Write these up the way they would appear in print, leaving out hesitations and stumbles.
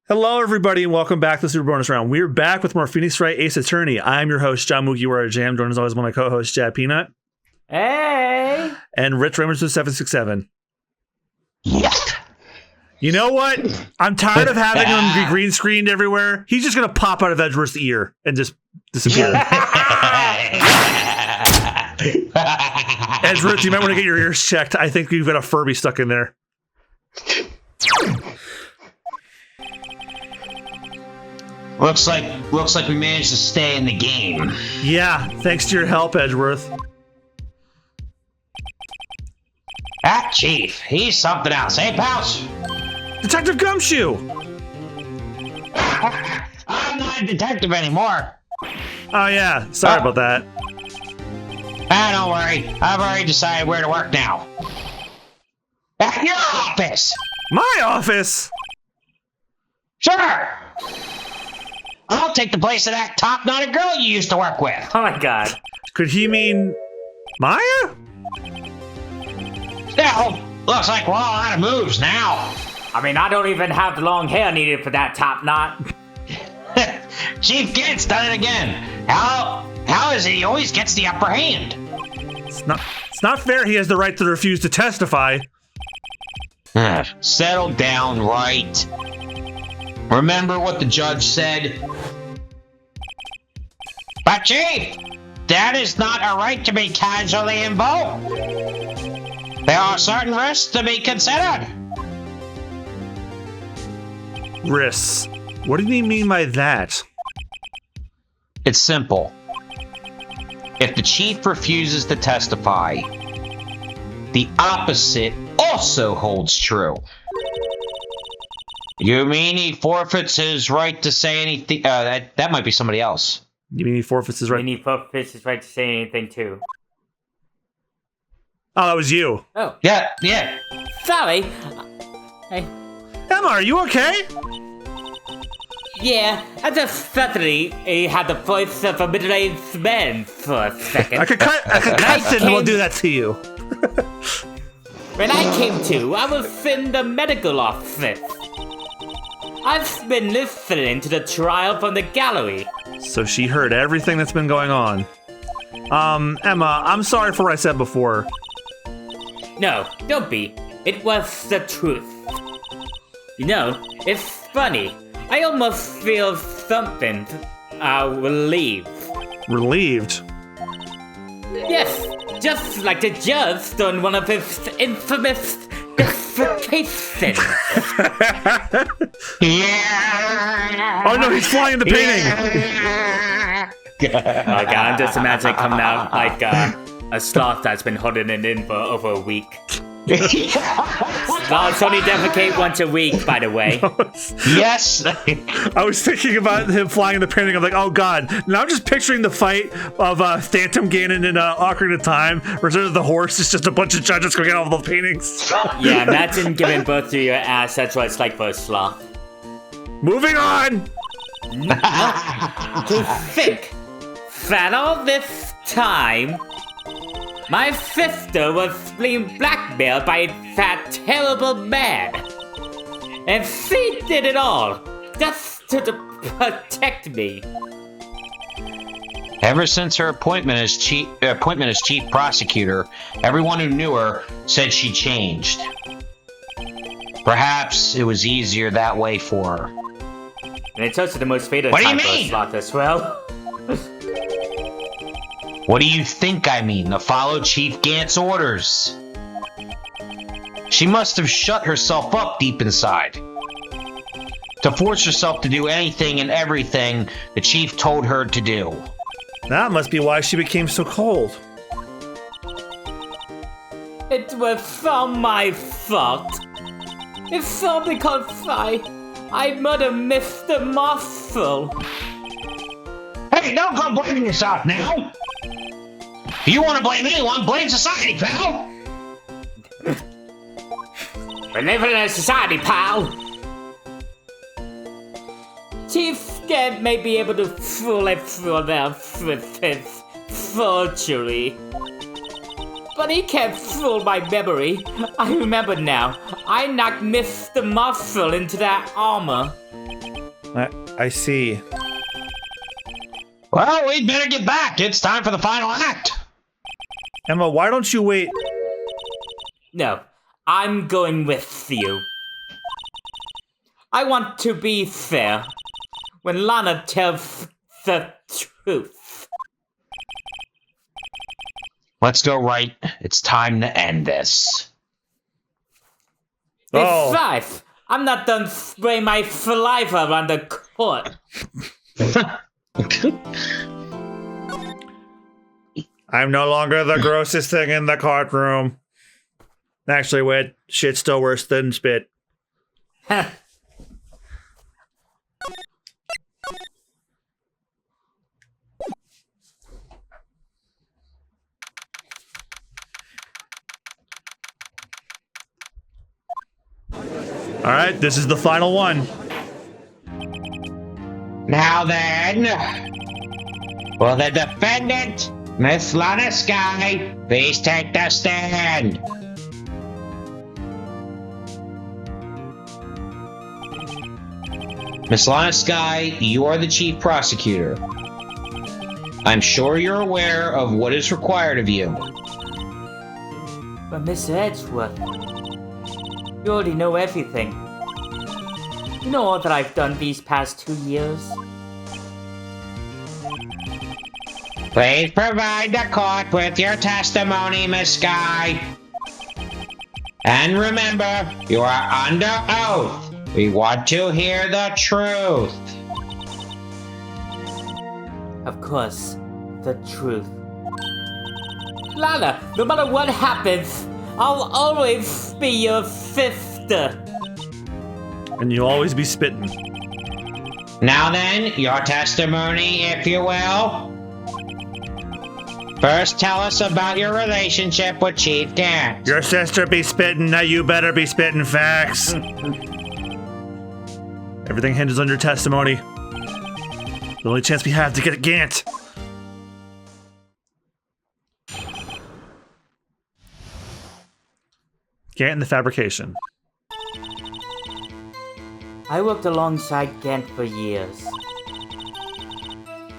Hello, everybody, and welcome back to the Super Bonus Round. We're back with more Phoenix Wright Ace Attorney. I'm your host, John Mugiwara Jam. Joined as always by my co-host, Jad Peanut. Hey! And Rich Reynolds with 767. Yes. You know what? I'm tired of having him be green screened everywhere. He's just going to pop out of Edgeworth's ear and just disappear. Edgeworth, you might want to get your ears checked. I think you've got a Furby stuck in there. Looks like we managed to stay in the game. Yeah, thanks to your help, Edgeworth. That chief, he's something else. Hey, pals. Detective Gumshoe! I'm not a detective anymore. Oh, yeah. Sorry about that. Don't worry. I've already decided where to work now. At your office. My office? Sure. I'll take the place of that top-knotted girl you used to work with. Oh my god. Could he mean Maya? Still, looks like we're all out of moves now. I mean, I don't even have the long hair needed for that top knot. Chief Gant's done it again. How is it he always gets the upper hand? It's not fair he has the right to refuse to testify. Settle down, Wright. Remember what the judge said? But Chief, that is not a right to be casually invoked. There are certain risks to be considered. Risks. What did he mean by that? It's simple. If the chief refuses to testify, the opposite also holds true. You mean he forfeits his right to say anything? That might be somebody else. You mean he forfeits his right? And he forfeits his right to say anything too. Oh, that was you. Oh. Yeah. Sorry. Hey. Emma, are you okay? Yeah, I just suddenly had the voice of a middle-aged man for a second. I could cut it and we'll do that to you. When I came to, I was in the medical office. I've been listening to the trial from the gallery. So she heard everything that's been going on. Emma, I'm sorry for what I said before. No, don't be. It was the truth. You know, it's funny. I almost feel something relieved. Relieved? Yes, just like the judge on one of his infamous defecations. Oh no, he's flying the painting! Oh god, I'm just imagining it coming out like a sloth that's been holding it in for over a week. Sloths only defecate once a week, by the way. Yes. I was thinking about him flying the painting. I'm like, oh god. Now I'm just picturing the fight of Phantom Ganon and Ocarina of Time. Return of the Horse is just a bunch of judges going at all the paintings. Yeah, imagine giving birth to your ass. That's what it's like for a sloth. Moving on! To think that all this time, my sister was being blackmailed by that terrible man. And she did it all, just to protect me. Ever since her appointment as chief prosecutor, everyone who knew her said she changed. Perhaps it was easier that way for her. And it's also the most fatal What do you time for a mean? sloth as well. What do you think I mean? To follow Chief Gant's orders. She must have shut herself up deep inside. To force herself to do anything and everything the chief told her to do. That must be why she became so cold. It was all my fault. It's all because I murdered Mr. Marshall. Hey, don't go blaming yourself now! If you want to blame anyone, blame society, pal! We're living in a society, pal! Chief Gant may be able to fool everyone else with his forgery. But he can't fool my memory. I remember now. I knocked Mr. Marshall into that armor. I see. Well, we'd better get back. It's time for the final act. Emma, why don't you wait? No, I'm going with you. I want to be fair. When Lana tells the truth. Let's go, Wright. It's time to end this. Oh. Besides, I'm not done spraying my saliva around the court. I'm no longer the grossest thing in the courtroom. Actually, wait, shit's still worse than spit. All right, this is the final one. Now then, will the defendant, Miss Lana Sky, please take the stand? Miss Lana Sky, you are the chief prosecutor. I'm sure you're aware of what is required of you. But Miss Edgeworth, you already know everything. You know all that I've done these past 2 years. Please provide the court with your testimony, Miss Sky. And remember, you are under oath. We want to hear the truth. Of course, the truth. Lana, no matter what happens, I'll always be your sister. And you'll always be spitting. Now then, your testimony, if you will. First, tell us about your relationship with Chief Gant. Your sister be spitting, now you better be spitting facts. Everything hinges on your testimony. The only chance we have to get at Gant. Gant and the fabrication. I worked alongside Gant for years.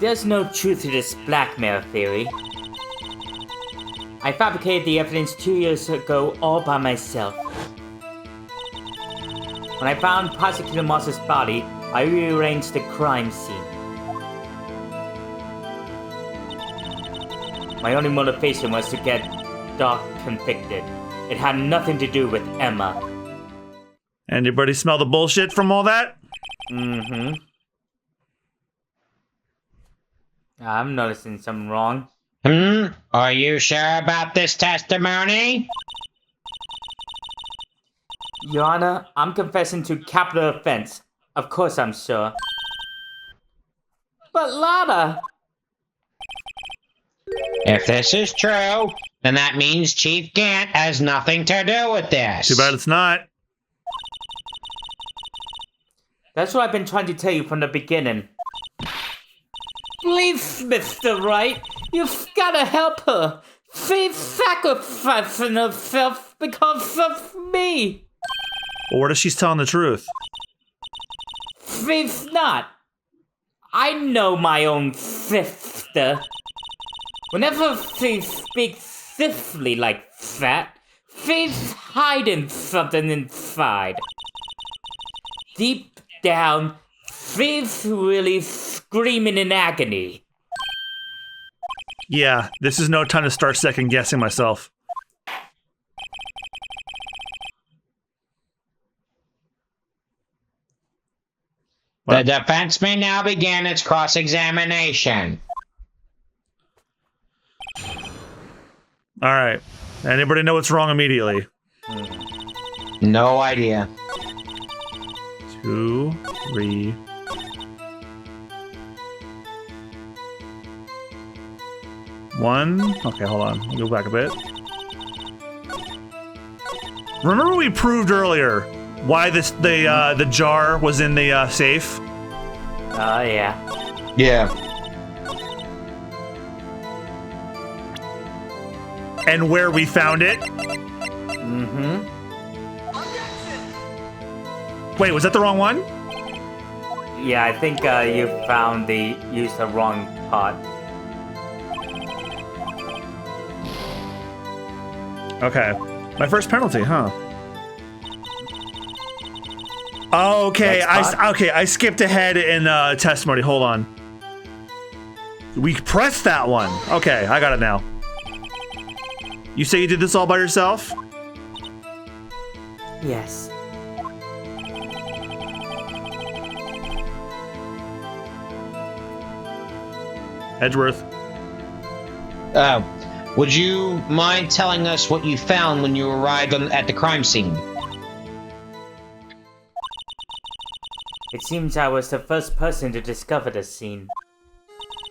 There's no truth to this blackmail theory. I fabricated the evidence 2 years ago all by myself. When I found Prosecutor Moss's body, I rearranged the crime scene. My only motivation was to get Doc convicted. It had nothing to do with Emma. Anybody smell the bullshit from all that? Mm-hmm. I'm noticing something wrong. Are you sure about this testimony? Your Honor, I'm confessing to capital offense. Of course I'm sure. But Lana! If this is true, then that means Chief Gant has nothing to do with this. Too bad it's not. That's what I've been trying to tell you from the beginning. Please, Mr. Wright, you've gotta help her. She's sacrificing herself because of me. Well, what if she's telling the truth? She's not. I know my own sister. Whenever she speaks stiffly like that, she's hiding something inside. Deep down, she's really screaming in agony. Yeah, this is no time to start second guessing myself. The defense may now begin its cross-examination. All right. Anybody know what's wrong immediately? No idea. 2, 3. One. Okay, hold on. Let me go back a bit. Remember we proved earlier why the jar was in the safe? Oh, yeah. Yeah. And where we found it? Mm-hmm. Wait, was that the wrong one? Yeah, I think you used the wrong pot. Okay. My first penalty, huh? Okay, I skipped ahead in testimony. Hold on. We pressed that one. Okay, I got it now. You say you did this all by yourself? Yes. Edgeworth. Would you mind telling us what you found when you arrived at the crime scene? It seems I was the first person to discover the scene.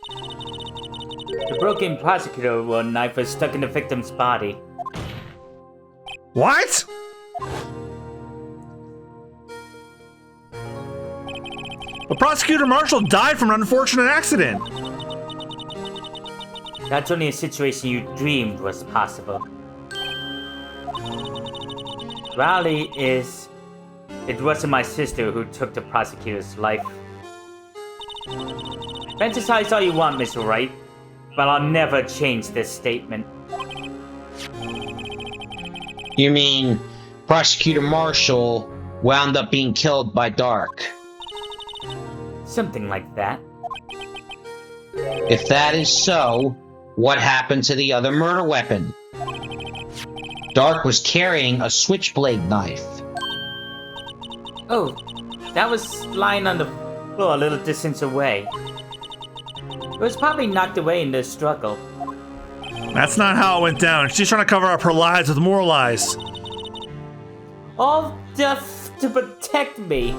The broken prosecutor knife was stuck in the victim's body. What? The prosecutor marshal died from an unfortunate accident. That's only a situation you dreamed was possible. Reality is, it wasn't my sister who took the prosecutor's life. Fantasize all you want, Mr. Wright, but I'll never change this statement. You mean Prosecutor Marshall wound up being killed by Dark? Something like that. If that is so, what happened to the other murder weapon? Dark was carrying a switchblade knife. Oh, that was lying on the floor a little distance away. It was probably knocked away in the struggle. That's not how it went down. She's trying to cover up her lies with more lies. All just to protect me.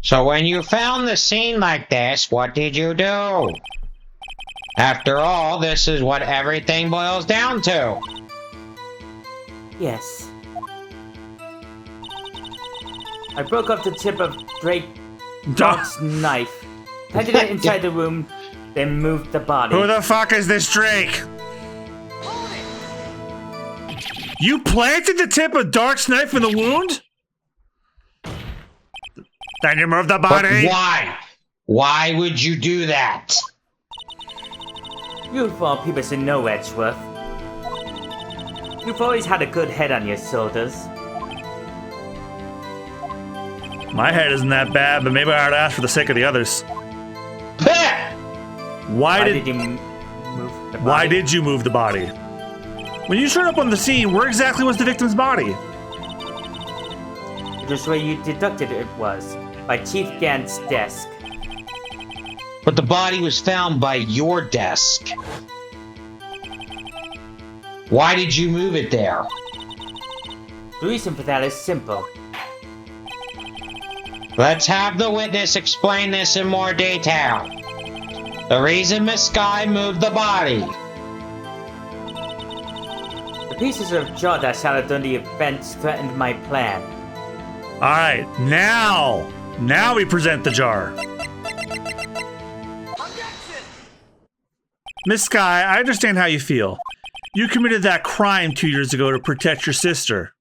So when you found the scene like this, what did you do? After all, this is what everything boils down to. Yes. I broke off the tip of Drake's knife, planted it inside the room, then moved the body. Who the fuck is this Drake? You planted the tip of Dark's knife in the wound? Then you moved the body? But why? Why would you do that? You of all people should know, Edgeworth. You've always had a good head on your shoulders. My head isn't that bad, but maybe I ought to ask for the sake of the others. Why did you move the body? Why did you move the body? When you showed up on the scene, where exactly was the victim's body? Just where you deducted it was, by Chief Gant's desk. But the body was found by your desk. Why did you move it there? The reason for that is simple. Let's have the witness explain this in more detail. The reason Miss Sky moved the body. The pieces of jaw that shattered during the events threatened my plan. Alright, now we present the jar. Miss Sky, I understand how you feel. You committed that crime 2 years ago to protect your sister.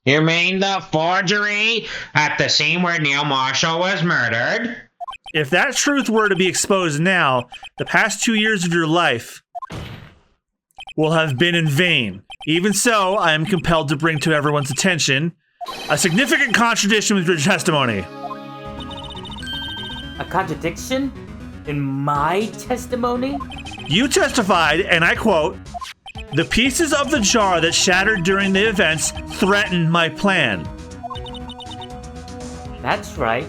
You mean the forgery at the scene where Neil Marshall was murdered? If that truth were to be exposed now, the past 2 years of your life will have been in vain. Even so, I am compelled to bring to everyone's attention a significant contradiction with your testimony. A contradiction? In my testimony? You testified, and I quote, "The pieces of the jar that shattered during the events threatened my plan." That's right.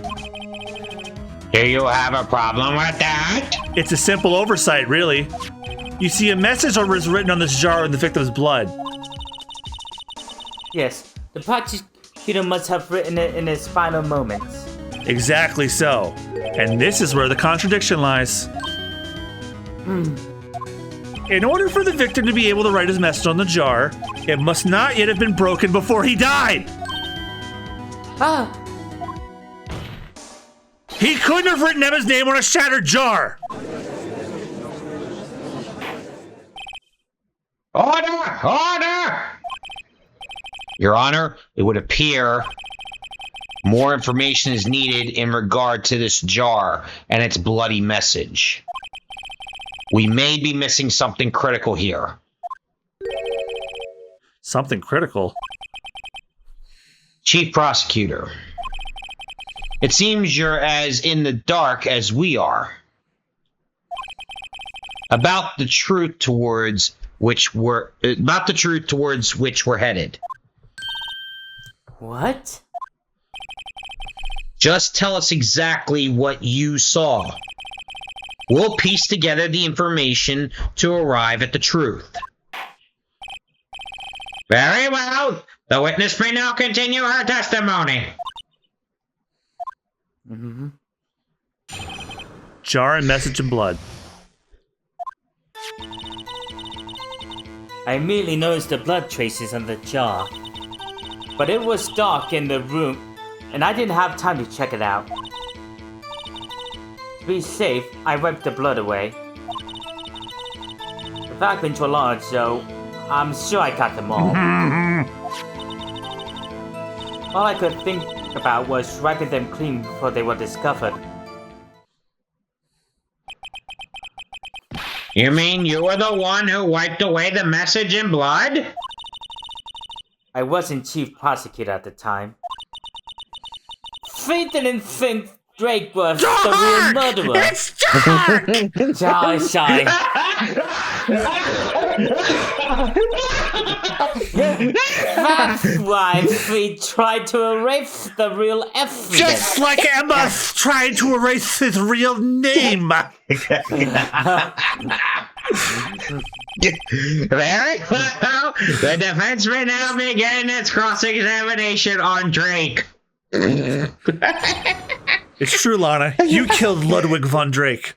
Do you have a problem with that? It's a simple oversight, really. You see, a message was written on this jar in the victim's blood. Yes, the prosecutor must have written it in his final moments. Exactly so. And this is where the contradiction lies. In order for the victim to be able to write his message on the jar, it must not yet have been broken before he died. Ah! He couldn't have written Emma's name on a shattered jar. Order! Order! Your Honor, it would appear more information is needed in regard to this jar and its bloody message. We may be missing something critical here. Something critical? Chief Prosecutor, it seems you're as in the dark as we are about the truth towards which we're headed. What? Just tell us exactly what you saw. We'll piece together the information to arrive at the truth. Very well. The witness may now continue her testimony. Mm-hmm. Jar and message in blood. I immediately noticed the blood traces on the jar. But it was dark in the room, and I didn't have time to check it out. To be safe, I wiped the blood away. The fragments were large, so I'm sure I got them all. All I could think about was wiping them clean before they were discovered. You mean you were the one who wiped away the message in blood? I wasn't chief prosecutor at the time. Fate didn't think Drake was the real murderer. It's Jar! Jar is shy. That's why Fate tried to erase the real evidence. Just like Emma tried to erase his real name. Very well. The defense may now begin its cross-examination on Drake. It's true, Lana. You killed Ludwig von Drake.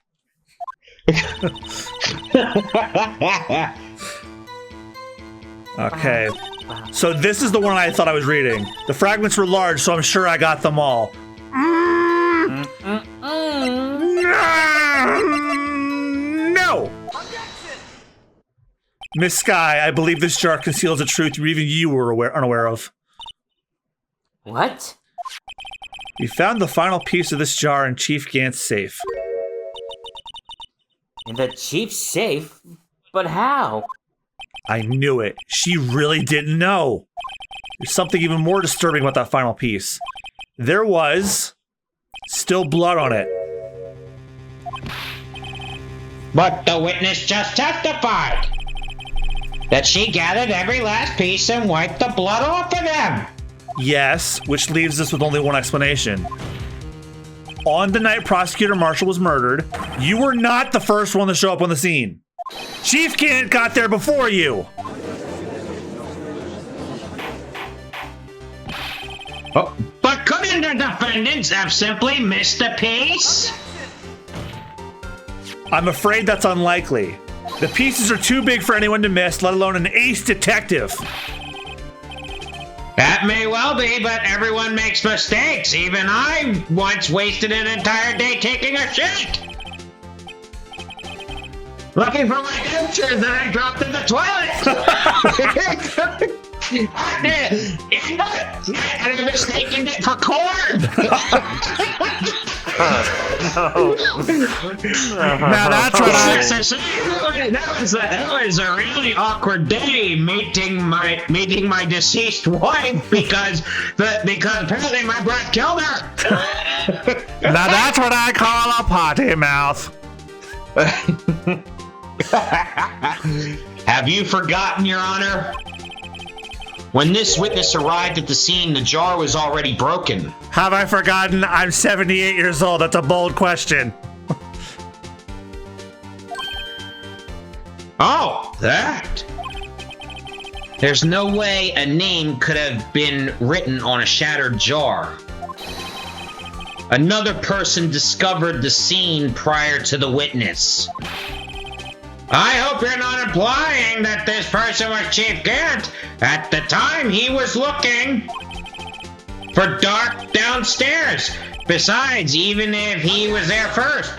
Okay. So this is the one I thought I was reading. The fragments were large, so I'm sure I got them all. No! Miss Sky, I believe this jar conceals a truth even you were unaware of. What? We found the final piece of this jar in Chief Gant's safe. In the chief's safe? But how? I knew it. She really didn't know. There's something even more disturbing about that final piece. There was still blood on it. But the witness just testified that she gathered every last piece and wiped the blood off of them. Yes, which leaves us with only one explanation. On the night Prosecutor Marshall was murdered, you were not the first one to show up on the scene. Chief Gant got there before you. Oh, but couldn't the defendants have simply missed a piece? I'm afraid that's unlikely. The pieces are too big for anyone to miss, let alone an ace detective. That may well be, but everyone makes mistakes. Even I once wasted an entire day taking a shit. Looking for my dentures that I dropped in the toilet. And I mistaken it for corn. Now that's what that was a really awkward day meeting my deceased wife because apparently my breath killed her. Now that's what I call a potty mouth. Have you forgotten, Your Honor? When this witness arrived at the scene, the jar was already broken. Have I forgotten? I'm 78 years old. That's a bold question. Oh, that. There's no way a name could have been written on a shattered jar. Another person discovered the scene prior to the witness. I hope you're not implying that this person was Chief Gant. At the time, he was looking for Dark downstairs. Besides, even if he was there first.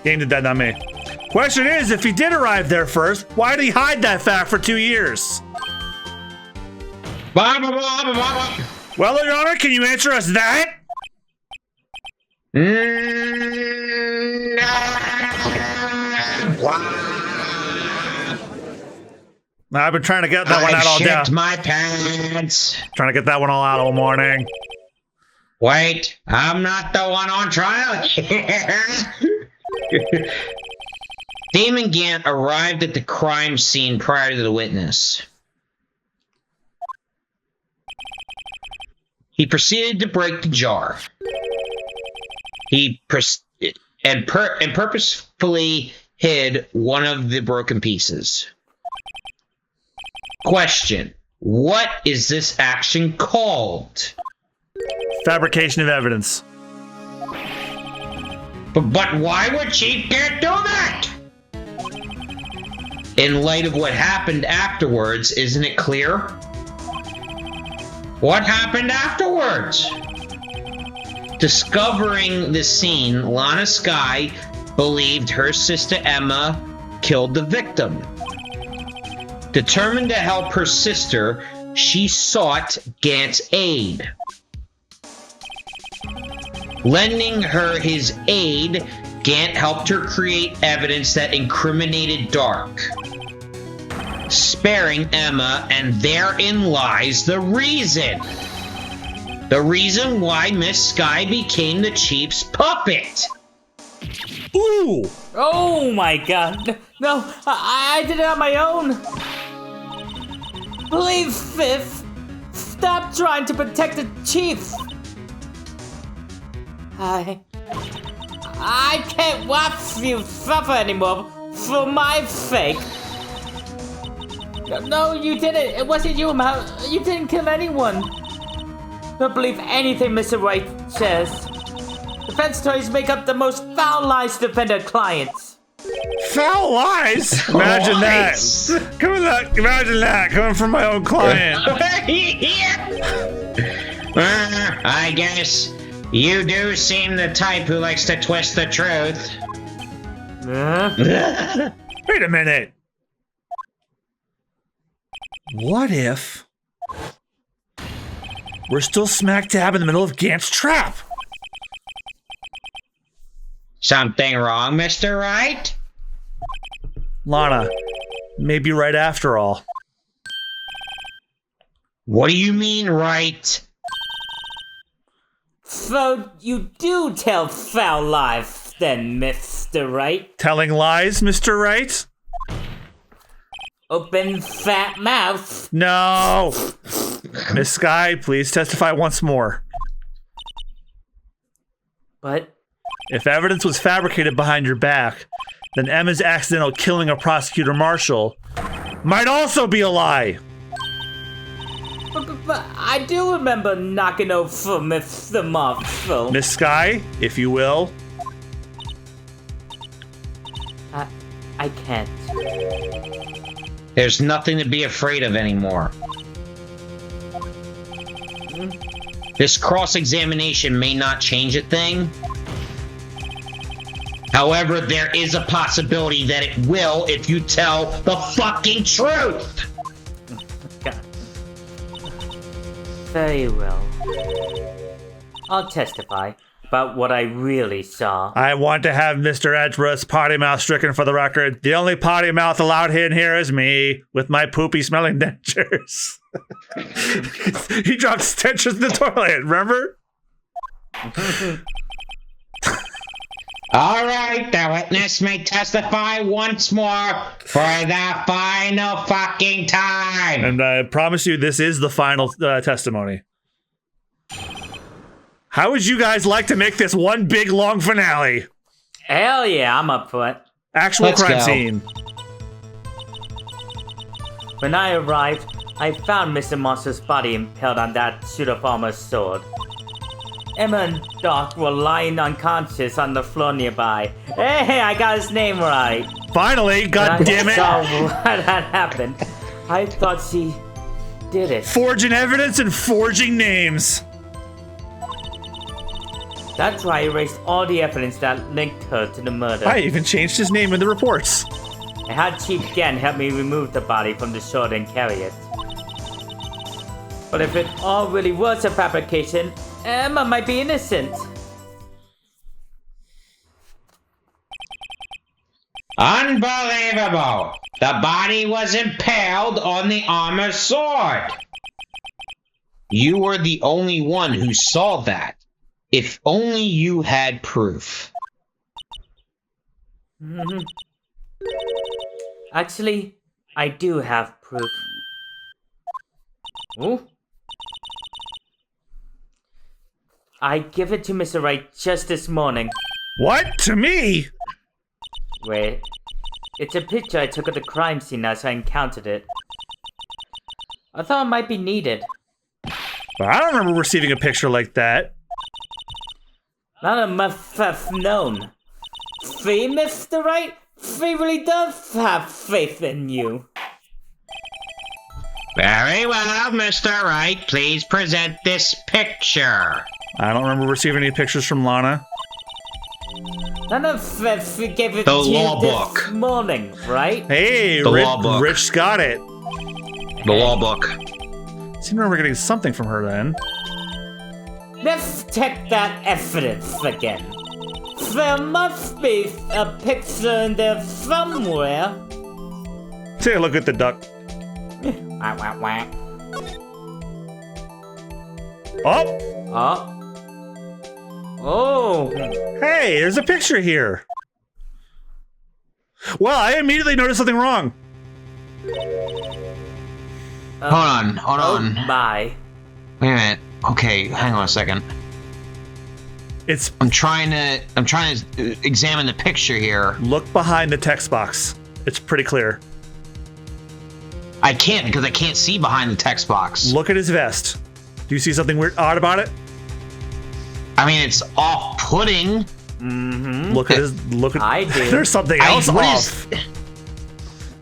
Game did that, not me. Question is, if he did arrive there first, why did he hide that fact for 2 years? Well, Your Honor, can you answer us that? I've been trying to get that one out all day. I shit my pants. Trying to get that one all out all morning. Wait, I'm not the one on trial here. Damon Gant arrived at the crime scene prior to the witness. He proceeded to break the jar. He purposefully hid one of the broken pieces. Question: what is this action called? Fabrication of evidence. But why would Chief Gant do that? In light of what happened afterwards, isn't it clear? What happened afterwards? Discovering the scene, Lana Skye believed her sister Emma killed the victim. Determined to help her sister, she sought Gant's aid. Lending her his aid, Gant helped her create evidence that incriminated Dark, sparing Emma, and therein lies the reason. The reason why Miss Skye became the Chief's puppet. Ooh! Oh my god. No, I did it on my own. Please, Fifth, stop trying to protect the Chief. I can't watch you suffer anymore for my sake. No, you didn't. It wasn't you, Mal. You didn't kill anyone. Don't believe anything Mr. Wright says. Defense attorneys make up the most foul lies to defend their clients. Foul lies? Imagine that. Imagine that coming from my own client. I guess you do seem the type who likes to twist the truth. Wait a minute. What if we're still smack dab in the middle of Gant's trap? Something wrong, Mr. Wright? Lana, maybe right after all. What do you mean, right? So you do tell foul lies, then, Mr. Wright? Telling lies, Mr. Wright? Open fat mouth. No! Miss Skye, please testify once more. What? If evidence was fabricated behind your back, then Emma's accidental killing of Prosecutor Marshall might also be a lie. But I do remember knocking over Mr. Marshall. Miss Skye, if you will. I can't. There's nothing to be afraid of anymore. This cross-examination may not change a thing. However, there is a possibility that it will if you tell the fucking truth! God. Very well. I'll testify about what I really saw. I want to have Mr. Edgeworth's potty mouth stricken for the record. The only potty mouth allowed in here is me, with my poopy smelling dentures. He dropped dentures in the toilet, remember? All right, the witness may testify once more for the final fucking time. And I promise you, this is the final testimony. How would you guys like to make this one big long finale? Hell yeah, I'm up for it. Actual Let's crime go. scene. When I arrived, I found Mr. Monster's body impaled on that pseudo-farmer's sword. Emma and Doc were lying unconscious on the floor nearby. Hey, I got his name right. Finally, god damn I saw it. what had happened. I thought she did it. Forging evidence and forging names. That's why I erased all the evidence that linked her to the murder. I even changed his name in the reports. I had Chief Gant help me remove the body from the sword and carry it. But if it all really was a fabrication, Emma might be innocent. Unbelievable! The body was impaled on the armor sword. You were the only one who saw that. If only you had proof. Actually, I do have proof. Ooh. I give it to Mr. Wright just this morning. What? To me? Wait. It's a picture I took of the crime scene as I encountered it. I thought it might be needed. But I don't remember receiving a picture like that. None of must have known. Fee, Mr. Wright? Fee really does have faith in you. Very well, Mr. Wright. Please present this picture. I don't remember receiving any pictures from Lana. None of us gave it The to law you book. this morning, right? Hey, The law book. Rich got it. The law book. I seem to remember getting something from her then. Let's check that evidence again. There must be a picture in there somewhere. Take a look at the duck. Wah, wah, wah. Oh! Oh! Hey, there's a picture here. Well, I immediately noticed something wrong. Hold on. Bye. Wait a minute. Okay, hang on a second. It's I'm trying to examine the picture here. look behind the text box. It's pretty clear. I can't because I can't see behind the text box. Look at his vest. Do you see something weird, odd about it? I mean, it's off-putting. Mm-hmm. Look at his. Look at. I do. There's something else off.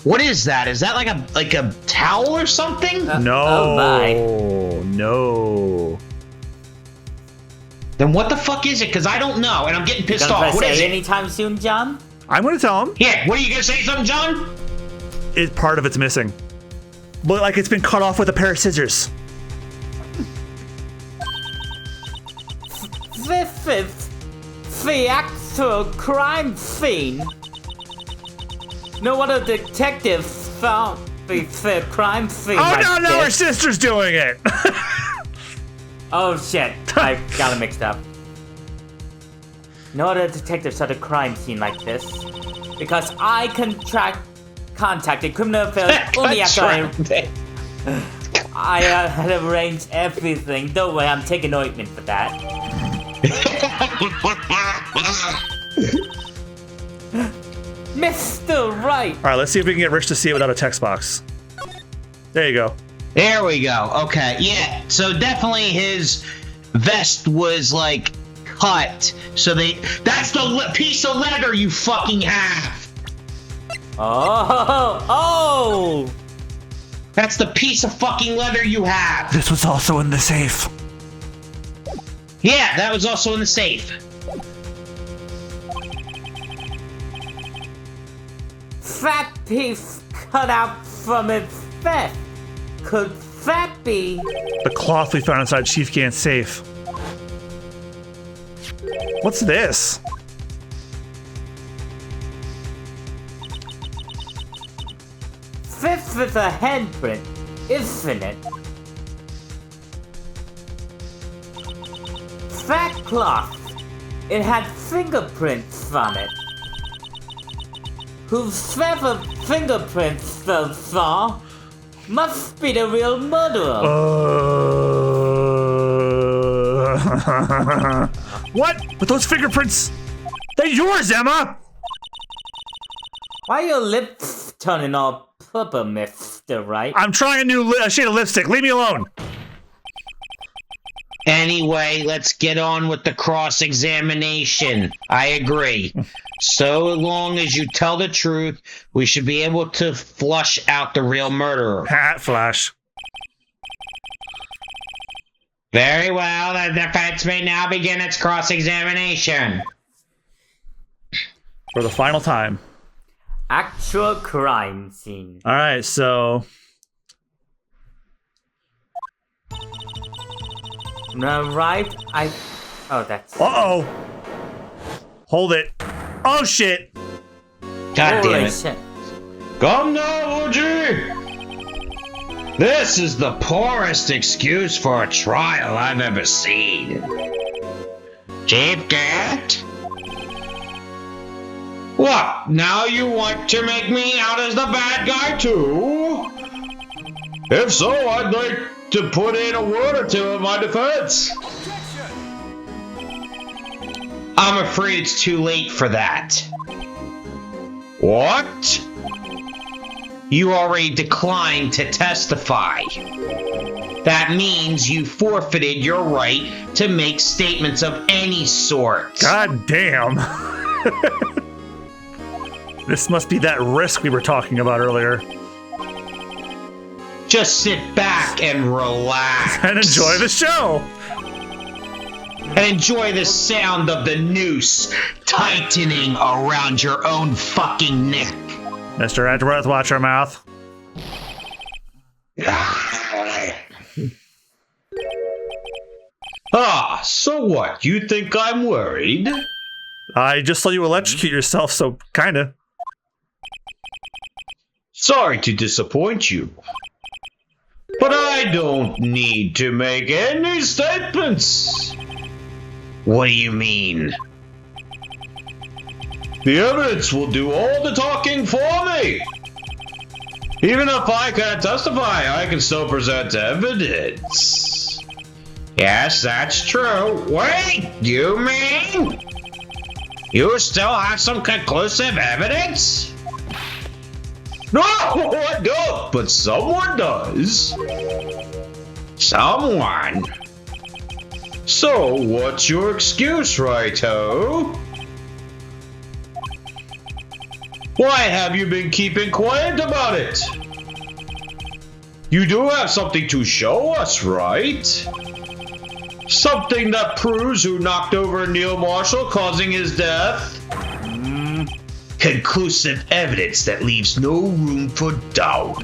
What is that? Is that like a towel or something? No. Oh my. No. Then what the fuck is it? Because I don't know, and I'm getting pissed Gonna off. What press is A it? anytime soon, John? I'm gonna tell him. Yeah, what are you gonna say? Something, John? Part of it's missing. Look like it's been cut off with a pair of scissors. This is the actual crime scene. No other detective found the crime scene. Oh like no, no, her this. sister's doing it. Oh shit, I got it mixed up. No other detective saw the crime scene like this. Because I contacted criminal affairs only after I had arranged everything. Don't worry, I'm taking ointment for that. Mr. Wright! All right, let's see if we can get Rich to see it without a text box. There you go. There we go. Okay, yeah. So definitely his vest was like cut. So that's the piece of leather you fucking have. Oh! That's the piece of fucking leather you have. This was also in the safe. Yeah, that was also in the safe. Fat piece cut out from his vest. Could that be? The cloth we found inside Chief Gant's safe. What's this? This is a handprint, isn't it? That cloth. It had fingerprints on it. Whoever fingerprints so far must be the real murderer. What? But those fingerprints, they're yours, Emma! Why are your lips turning all purple, Mr. Wright? I'm trying a new shade of lipstick. Leave me alone. Anyway, let's get on with the cross-examination. I agree. So long as you tell the truth, we should be able to flush out the real murderer. Hat flash. Very well, the defense may now begin its cross-examination. For the final time. Actual crime scene. All right, so Right? Oh, that's... Uh-oh. Hold it. Oh, shit. God damn Holy it. shit. Come now, Luigi! This is the poorest excuse for a trial I've ever seen. Chief Cat? What, now you want to make me out as the bad guy too? If so, I'd like to put in a word or two in my defense. I'm afraid it's too late for that. What? You already declined to testify. That means you forfeited your right to make statements of any sort. God damn. This must be that risk we were talking about earlier. Just sit back and relax. And enjoy the show. And enjoy the sound of the noose tightening around your own fucking neck. Mr. Edgeworth, watch your mouth. Ah, so what? You think I'm worried? I just saw you electrocute yourself, so kinda. Sorry to disappoint you. But I don't need to make any statements. What do you mean? The evidence will do all the talking for me. Even if I can't testify, I can still present evidence. Yes, that's true. Wait, you mean? You still have some conclusive evidence? No, I don't, but someone does. Someone? So, what's your excuse, right-ho? Why have you been keeping quiet about it? You do have something to show us, right? Something that proves who knocked over Neil Marshall, causing his death? Conclusive evidence that leaves no room for doubt.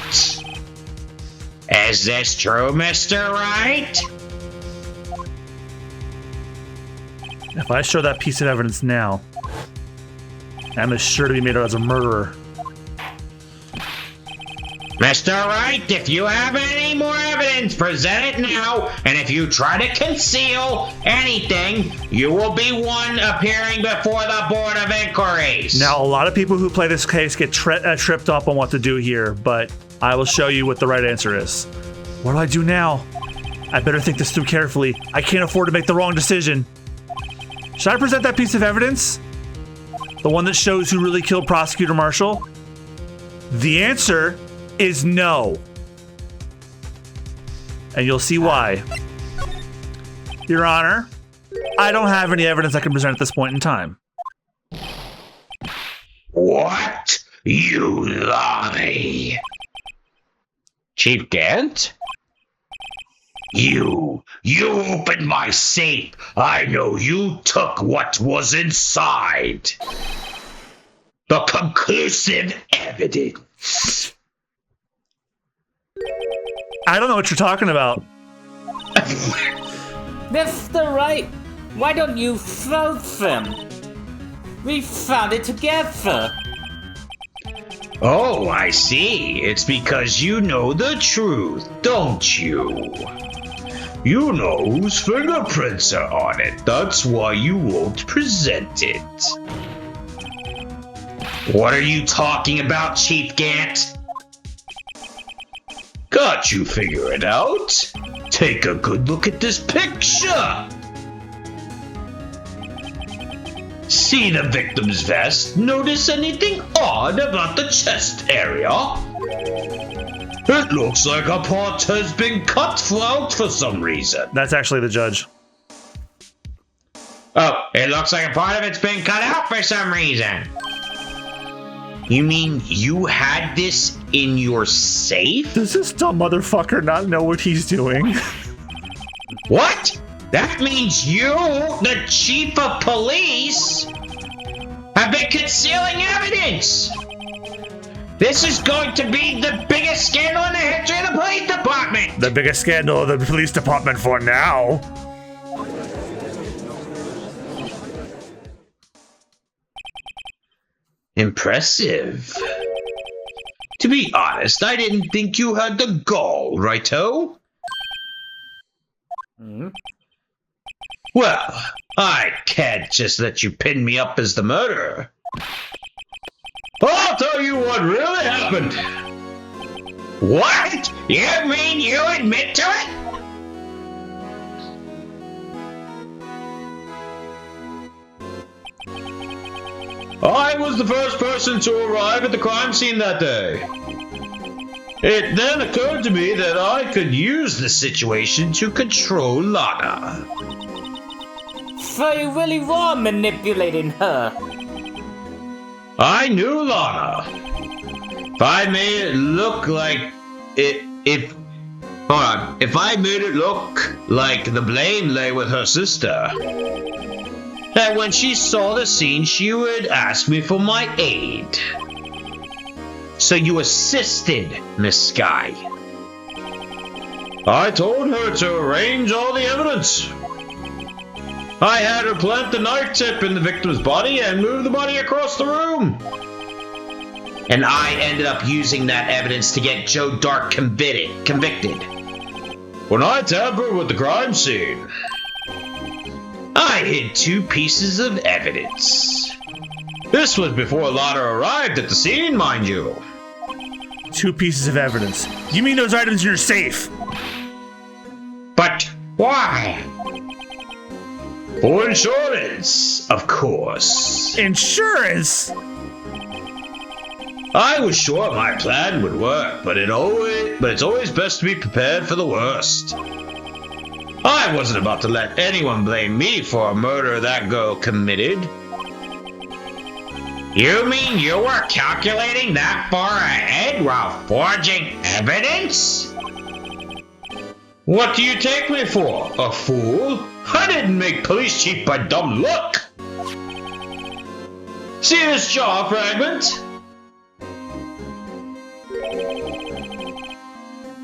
Is this true, Mr. Wright? If I show that piece of evidence now, Emma's sure to be made out as a murderer. Mr. Wright, if you have any more evidence, present it now, and if you try to conceal anything, you will be one appearing before the Board of Inquiries. Now, a lot of people who play this case get tripped up on what to do here, but I will show you what the right answer is. What do I do now? I better think this through carefully. I can't afford to make the wrong decision. Should I present that piece of evidence? The one that shows who really killed Prosecutor Marshall? The answer is no. And you'll see why. Your Honor, I don't have any evidence I can present at this point in time. What? You lie. Chief Gant? You opened my safe. I know you took what was inside. The conclusive evidence. I don't know what you're talking about. Mr. Wright, why don't you vote them? We found it together. Oh, I see. It's because you know the truth, don't you? You know whose fingerprints are on it. That's why you won't present it. What are you talking about, Chief Gant? Can't you figure it out? Take a good look at this picture. See the victim's vest? Notice anything odd about the chest area? It looks like a part has been cut out for some reason. That's actually the judge. Oh, it looks like a part of it's been cut out for some reason. You mean you had this in your safe? Does this dumb motherfucker not know what he's doing? What? That means you, the chief of police, have been concealing evidence. This is going to be the biggest scandal in the history of the police department! The biggest scandal of the police department for now. Impressive. To be honest, I didn't think you had the gall, righto? Well, I can't just let you pin me up as the murderer. I'll tell you what really happened. What? You mean you admit to it? I was the first person to arrive at the crime scene that day. It then occurred to me that I could use the situation to control Lana. So you really were manipulating her. I knew Lana. If I made it look like if I made it look like the blame lay with her sister, that when she saw the scene, she would ask me for my aid. So you assisted Miss Sky. I told her to arrange all the evidence. I had her plant the knife tip in the victim's body and move the body across the room. And I ended up using that evidence to get Joe Dark convicted. When I tampered with the crime scene, I hid 2 pieces of evidence. This was before Lana arrived at the scene, mind you. 2 pieces of evidence. You mean those items in your safe? But why? For insurance, of course. Insurance? I was sure my plan would work, but it's always best to be prepared for the worst. I wasn't about to let anyone blame me for a murder that girl committed. You mean you were calculating that far ahead while forging evidence? What do you take me for, a fool? I didn't make police chief by dumb luck. See this jaw fragment?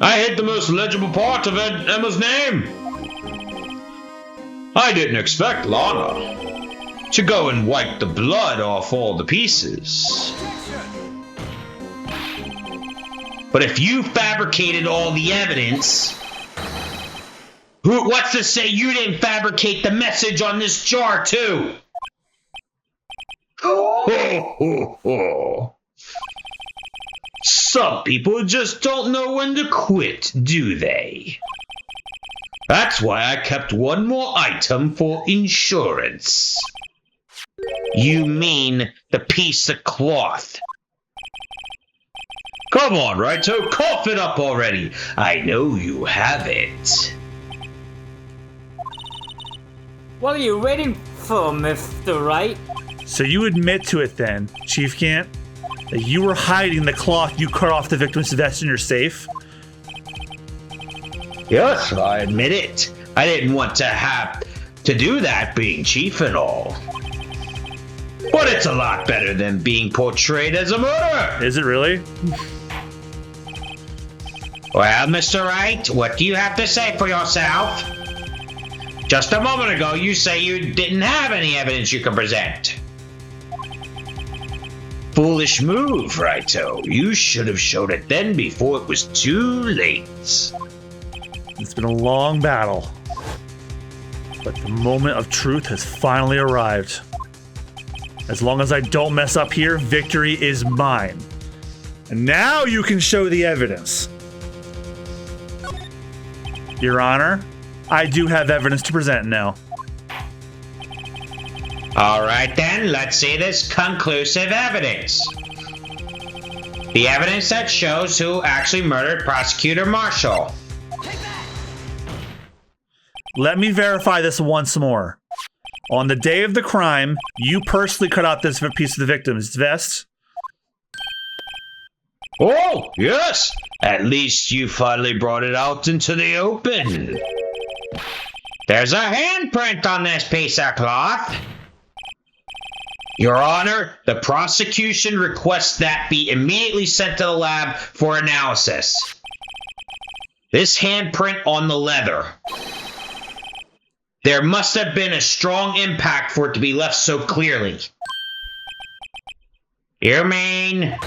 I hid the most legible part of Emma's name. I didn't expect Lana to go and wipe the blood off all the pieces. But if you fabricated all the evidence, what's to say you didn't fabricate the message on this jar too? Some people just don't know when to quit, do they? That's why I kept one more item for insurance. You mean the piece of cloth? Come on, Righto, cough it up already. I know you have it. What are you waiting for, Mr. Wright? So you admit to it then, Chief Gant, that you were hiding the cloth you cut off the victim's vest in your safe? Yes, I admit it. I didn't want to have to do that being chief and all. But it's a lot better than being portrayed as a murderer. Is it really? Well, Mr. Wright, what do you have to say for yourself? Just a moment ago, you say you didn't have any evidence you could present. Foolish move, Righto. You should have showed it then before it was too late. It's been a long battle, but the moment of truth has finally arrived. As long as I don't mess up here, victory is mine. And now you can show the evidence. Your Honor, I do have evidence to present now. All right then, let's see this conclusive evidence. The evidence that shows who actually murdered Prosecutor Marshall. Let me verify this once more. On the day of the crime, you personally cut out this piece of the victim's vest? Oh, yes! At least you finally brought it out into the open. There's a handprint on this piece of cloth. Your Honor, the prosecution requests that be immediately sent to the lab for analysis. This handprint on the leather. There must have been a strong impact for it to be left so clearly. You mean?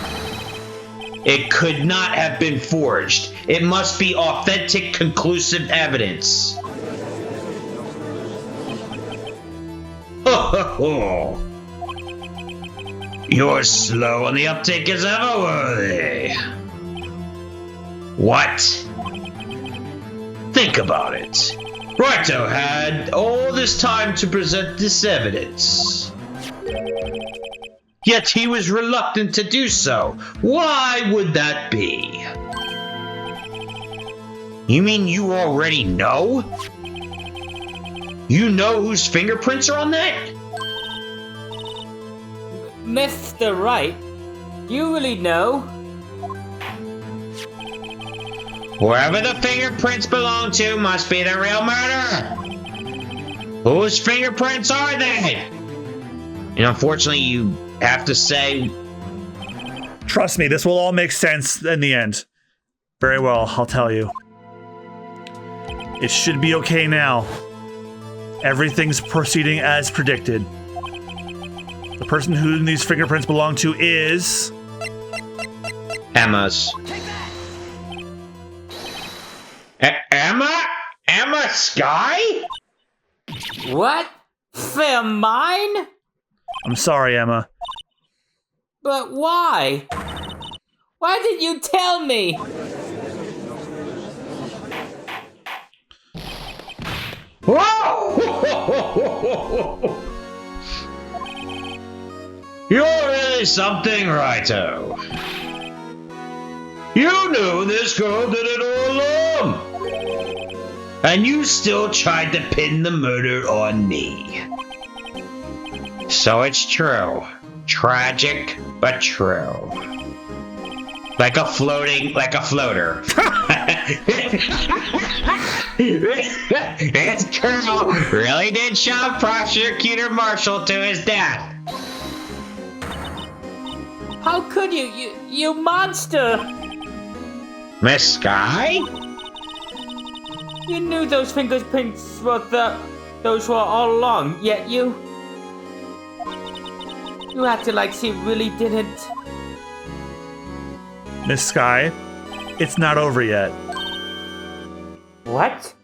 It could not have been forged. It must be authentic, conclusive evidence. Ho. You're slow on the uptake as ever, worthy. What? Think about it. Righto had all this time to present this evidence. Yet he was reluctant to do so. Why would that be? You mean you already know? You know whose fingerprints are on that? Mr. Wright, you really know? Whoever the fingerprints belong to must be the real murderer. Whose fingerprints are they? And unfortunately, you have to say... Trust me, this will all make sense in the end. Very well, I'll tell you. It should be okay now. Everything's proceeding as predicted. The person whom these fingerprints belong to is... Emma's. Emma? Emma Sky? What? They're mine? I'm sorry, Emma. But why? Why didn't you tell me? Whoa! You're really something, Righto. You knew this girl did it all along. And you still tried to pin the murder on me. So it's true. Tragic, but true. Like a floater. This girl really did shove Prosecutor Marshall to his death. How could you? You monster! Miss Sky? You knew those fingerprints were those were all along, yet you acted like she really didn't. Miss Sky, it's not over yet. What?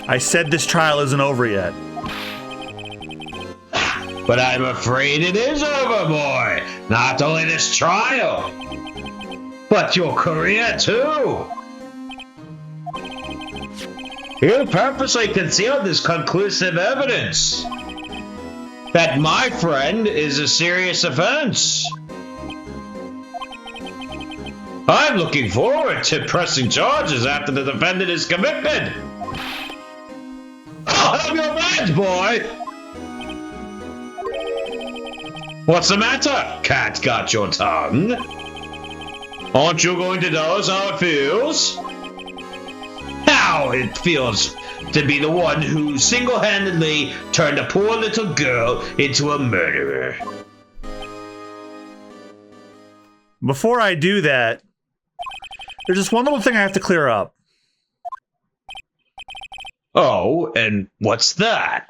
I said this trial isn't over yet. But I'm afraid it is over, boy. Not only this trial, but your career, too. You purposely concealed this conclusive evidence that my friend is a serious offense. I'm looking forward to pressing charges after the defendant is convicted. I'll have your badge, boy. What's the matter? Cat got your tongue? Aren't you going to tell us how it feels? How it feels to be the one who single-handedly turned a poor little girl into a murderer. Before I do that, there's just one little thing I have to clear up. Oh, and what's that?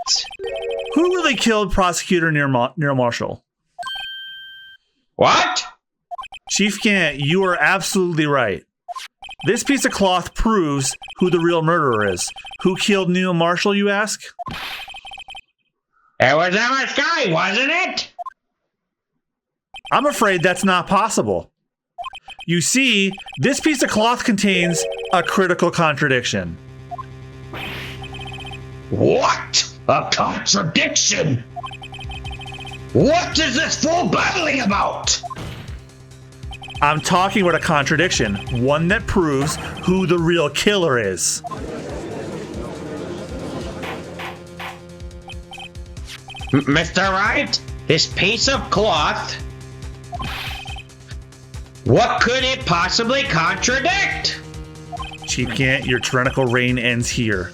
Who really killed Prosecutor Neil Marshall? What? Chief Gant, you are absolutely right. This piece of cloth proves who the real murderer is. Who killed Neil Marshall, you ask? It was Emma Sky, wasn't it? I'm afraid that's not possible. You see, this piece of cloth contains a critical contradiction. What? A contradiction? What is this full battling about? I'm talking about a contradiction, one that proves who the real killer is. Mr. Wright, this piece of cloth, what could it possibly contradict? Chief Gant, your tyrannical reign ends here.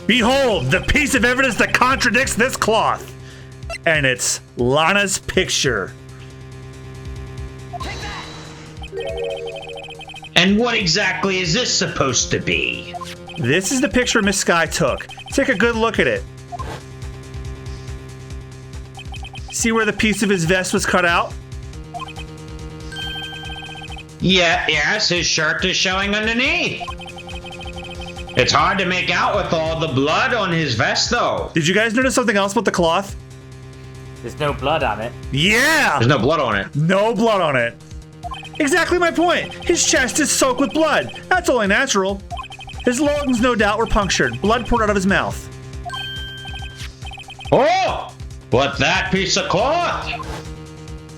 Behold, the piece of evidence that contradicts this cloth. And it's Lana's picture. And what exactly is this supposed to be? This is the picture Miss Sky took. Take a good look at it. See where the piece of his vest was cut out? Yeah, yes, his shirt is showing underneath. It's hard to make out with all the blood on his vest, though. Did you guys notice something else about the cloth? There's no blood on it. Yeah! There's no blood on it. No blood on it. Exactly my point. His chest is soaked with blood. That's only natural. His lungs, no doubt, were punctured. Blood poured out of his mouth. Oh! But that piece of cloth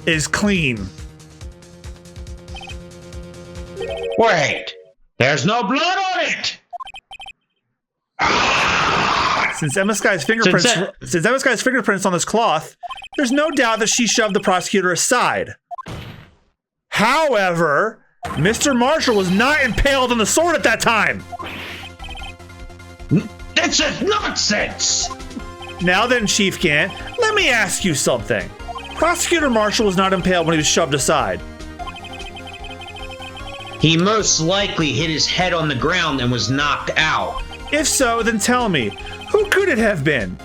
Is clean. Wait, there's no blood on it! Since Emma Sky's fingerprints on this cloth, there's no doubt that she shoved the prosecutor aside. However, Mr. Marshall was not impaled on the sword at that time. This is nonsense! Now then, Chief Gant, let me ask you something. Prosecutor Marshall was not impaled when he was shoved aside. He most likely hit his head on the ground and was knocked out. If so, then tell me, who could it have been?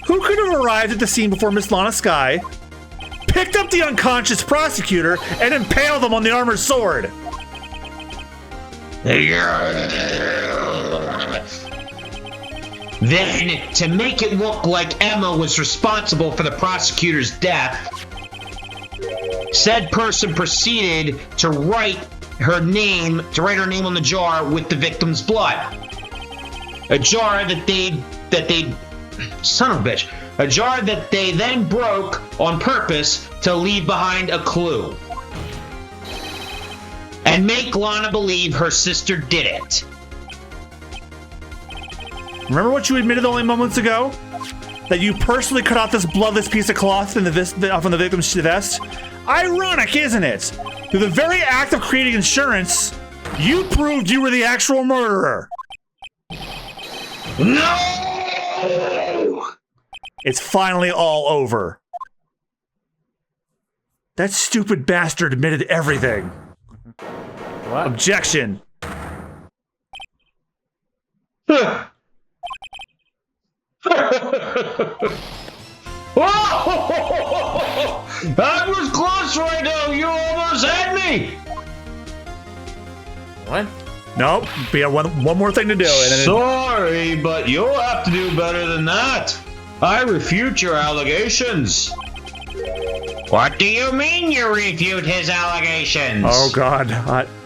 Who could have arrived at the scene before Miss Lana Sky, picked up the unconscious prosecutor, and impaled him on the armored sword? Then, to make it look like Emma was responsible for the prosecutor's death, said person proceeded to write her name on the jar with the victim's blood. A jar that they then broke on purpose to leave behind a clue. And make Lana believe her sister did it. Remember what you admitted only moments ago? That you personally cut off this bloodless piece of cloth from the victim's vest? Ironic, isn't it? Through the very act of creating insurance, you proved you were the actual murderer. No! It's finally all over. That stupid bastard admitted everything. What? Objection. Whoa! That was close right now. You almost had me. What? Nope. We have one more thing to do. And then Sorry, but you'll have to do better than that. I refute your allegations. What do you mean you refute his allegations? Oh God,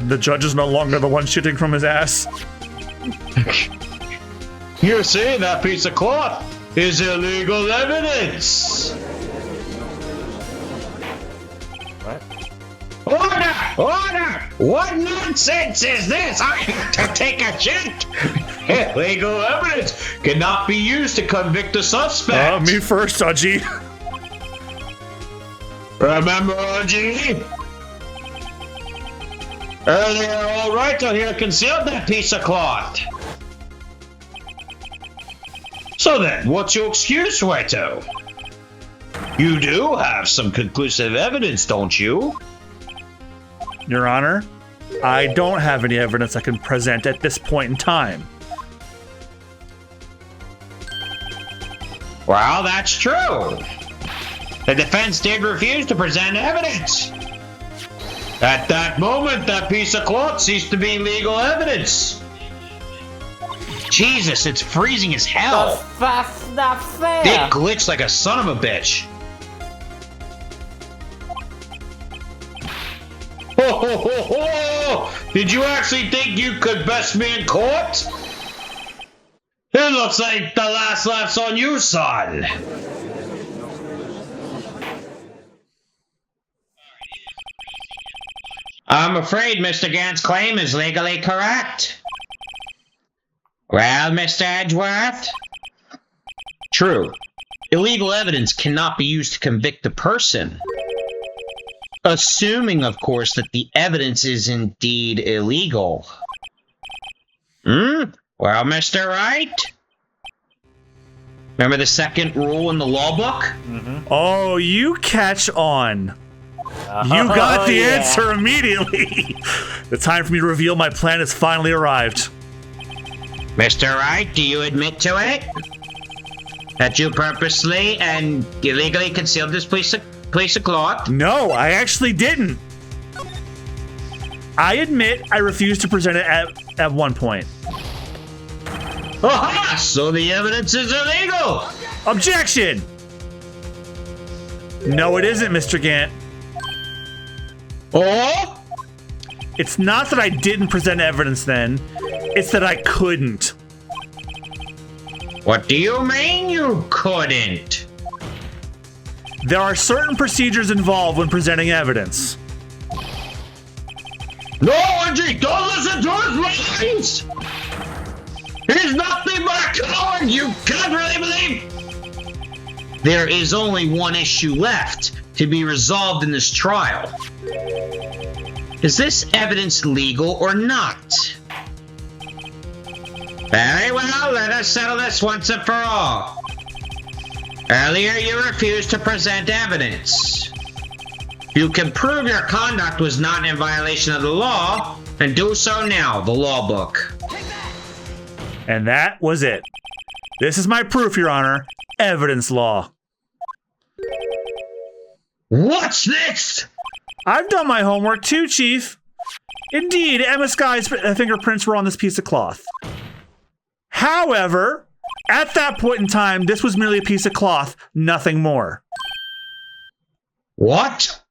the judge is no longer the one shooting from his ass. You're saying that piece of cloth is illegal evidence. What? Order! Order! What nonsense is this? I have to take a shit. Illegal evidence cannot be used to convict a suspect. Me first, Aji. Remember, Aji? Earlier, all right, on here concealed that piece of cloth. So then, what's your excuse, Waito? You do have some conclusive evidence, don't you? Your Honor, I don't have any evidence I can present at this point in time. Well, that's true. The defense did refuse to present evidence. At that moment, that piece of cloth ceased to be legal evidence. Jesus, it's freezing as hell. That's not fair. It glitched like a son of a bitch. Ho, ho, ho, ho! Did you actually think you could best me in court? It looks like the last laugh's on you, son. I'm afraid Mr. Gant's claim is legally correct. Well, Mr. Edgeworth? True. Illegal evidence cannot be used to convict a person. Assuming, of course, that the evidence is indeed illegal. Well, Mr. Wright? Remember the second rule in the law book? Oh, you catch on. You got the answer immediately. The time for me to reveal my plan has finally arrived. Mr. Wright, do you admit to it? That you purposely and illegally concealed this piece of cloth? No, I actually didn't. I admit I refused to present it at one point. Aha! So the evidence is illegal! Objection! No, it isn't, Mr. Gant. Oh? It's not that I didn't present evidence then. It's that I couldn't. What do you mean you couldn't? There are certain procedures involved when presenting evidence. No, Angie, don't listen to his lies! He's nothing but a coward, you can't really believe! There is only one issue left to be resolved in this trial. Is this evidence legal or not? Very well, let us settle this once and for all. Earlier, you refused to present evidence. You can prove your conduct was not in violation of the law, and do so now, the law book. And that was it. This is my proof, Your Honor. Evidence law. What's this? I've done my homework too, Chief. Indeed, Emma Sky's fingerprints were on this piece of cloth. However, at that point in time, this was merely a piece of cloth, nothing more. What?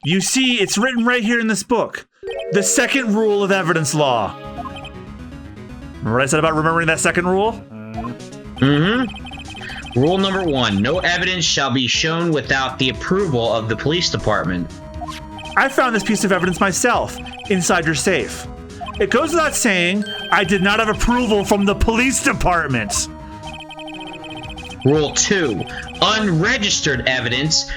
You see, it's written right here in this book. The second rule of evidence law. Remember what I said about remembering that second rule? Mm-hmm. Rule number 1, no evidence shall be shown without the approval of the police department. I found this piece of evidence myself, inside your safe. It goes without saying, I did not have approval from the police department. Rule 2, unregistered evidence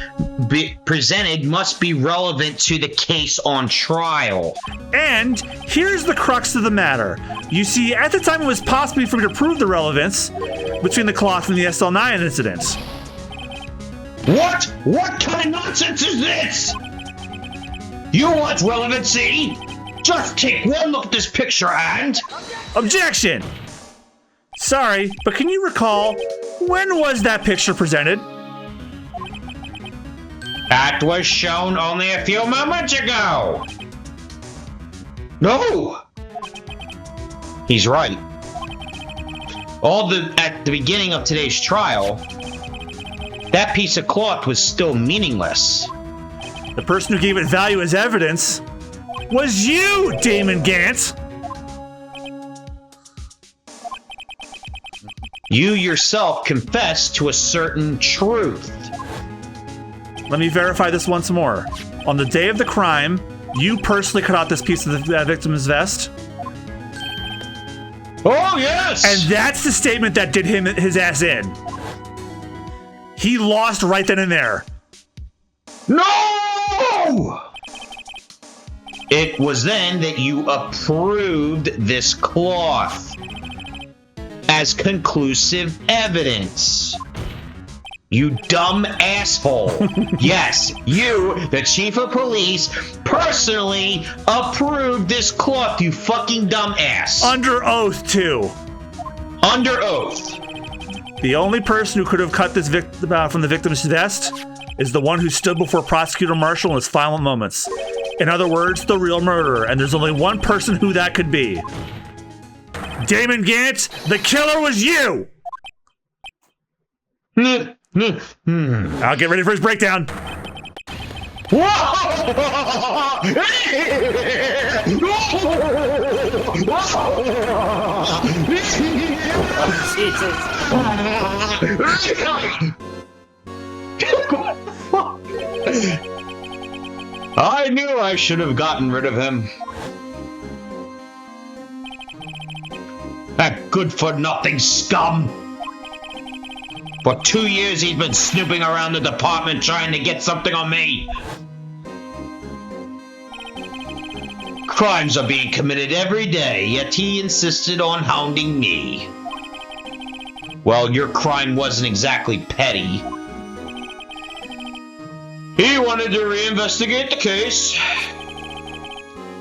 presented must be relevant to the case on trial. And here's the crux of the matter. You see, at the time it was possible for me to prove the relevance between the cloth and the SL9 incident. What? What kind of nonsense is this? You want relevancy? Just take one look at this picture and... Objection! Sorry, but can you recall, when was that picture presented? That was shown only a few moments ago. No! He's right. At the beginning of today's trial, that piece of cloth was still meaningless. The person who gave it value as evidence was you, Damon Gant! You yourself confessed to a certain truth. Let me verify this once more. On the day of the crime, you personally cut out this piece of the victim's vest? Oh, yes! And that's the statement that did him his ass in. He lost right then and there. No! It was then that you approved this cloth as conclusive evidence. You dumb asshole. Yes, you, the chief of police, personally approved this cloth, you fucking dumb ass. Under oath, too. Under oath. The only person who could have cut this from the victim's vest is the one who stood before Prosecutor Marshall in his final moments. In other words, the real murderer, and there's only one person who that could be. Damon Gant, the killer was you! I'll get ready for his breakdown. Jesus. I knew I should have gotten rid of him. That good-for-nothing scum. For 2 years he's been snooping around the department trying to get something on me. Crimes are being committed every day, yet he insisted on hounding me. Well, your crime wasn't exactly petty. He wanted to reinvestigate the case.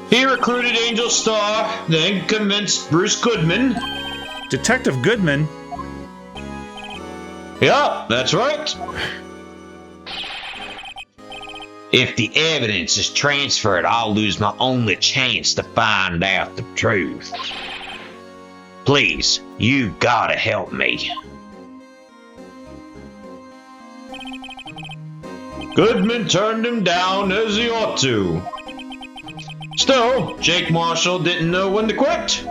He recruited Angel Starr, then convinced Bruce Goodman. Detective Goodman? Yeah, that's right. If the evidence is transferred, I'll lose my only chance to find out the truth. Please, you gotta help me. Goodman turned him down as he ought to. Still, Jake Marshall didn't know when to quit.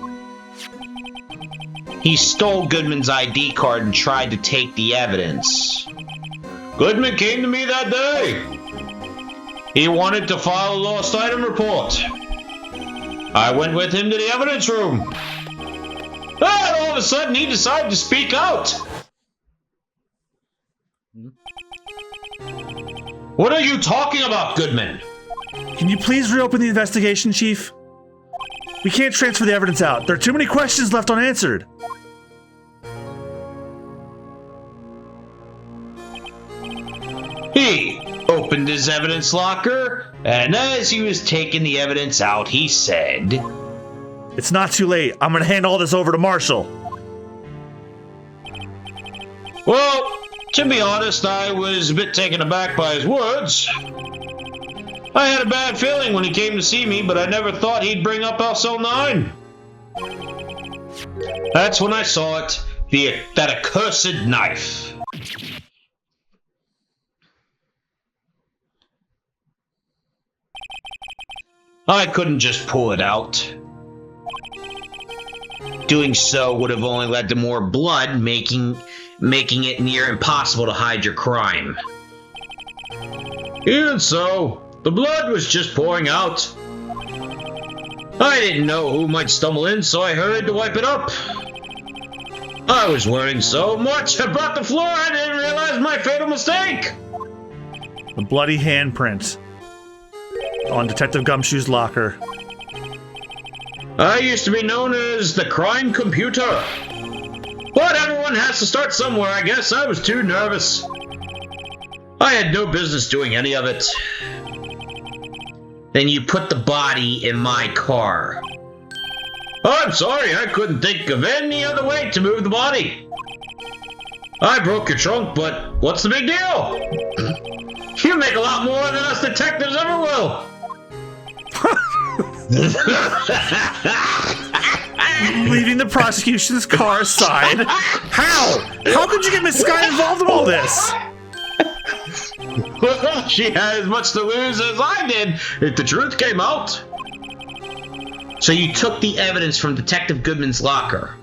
He stole Goodman's ID card and tried to take the evidence. Goodman came to me that day. He wanted to file a lost item report. I went with him to the evidence room. And all of a sudden, he decided to speak out. What are you talking about, Goodman? Can you please reopen the investigation, Chief? We can't transfer the evidence out. There are too many questions left unanswered. He opened his evidence locker, and as he was taking the evidence out, he said, It's not too late. I'm gonna hand all this over to Marshall. well, to be honest, I was a bit taken aback by his words. I had a bad feeling when he came to see me, but I never thought he'd bring up SL9. That's when I saw it, that accursed knife. I couldn't just pull it out. Doing so would have only led to more blood, making it near impossible to hide your crime. Even so, the blood was just pouring out. I didn't know who might stumble in, so I hurried to wipe it up. I was wearing so much about the floor, I didn't realize my fatal mistake. The bloody handprint on Detective Gumshoe's locker. I used to be known as the crime computer. But everyone has to start somewhere, I guess. I was too nervous. I had no business doing any of it. Then you put the body in my car. I'm sorry, I couldn't think of any other way to move the body. I broke your trunk, but what's the big deal? You make a lot more than us detectives ever will. Leaving the prosecution's car aside. How? How could you get Miss Sky involved in all this? Well, she had as much to lose as I did if the truth came out. So you took the evidence from Detective Goodman's locker.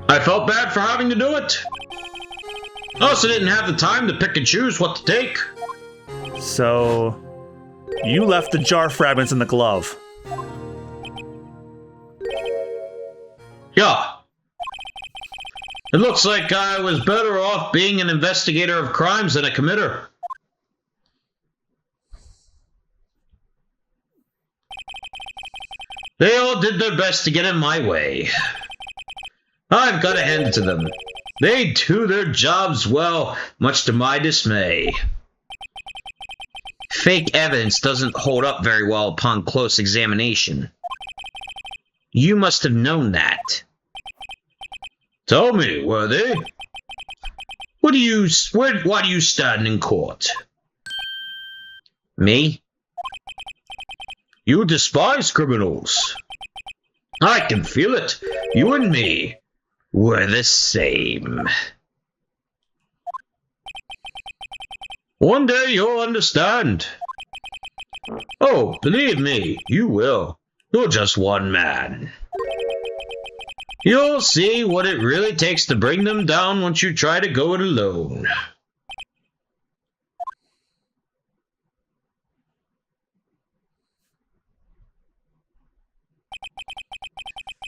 I felt bad for having to do it. I also didn't have the time to pick and choose what to take. So, you left the jar fragments in the glove. Yeah. It looks like I was better off being an investigator of crimes than a committer. They all did their best to get in my way. I've got to hand it to them. They do their jobs well, much to my dismay. Fake evidence doesn't hold up very well upon close examination. You must have known that. Tell me, Worthy. Why do you stand in court? Me? You despise criminals. I can feel it. You and me, we're the same. One day you'll understand. Oh, believe me, you will. You're just one man. You'll see what it really takes to bring them down once you try to go it alone.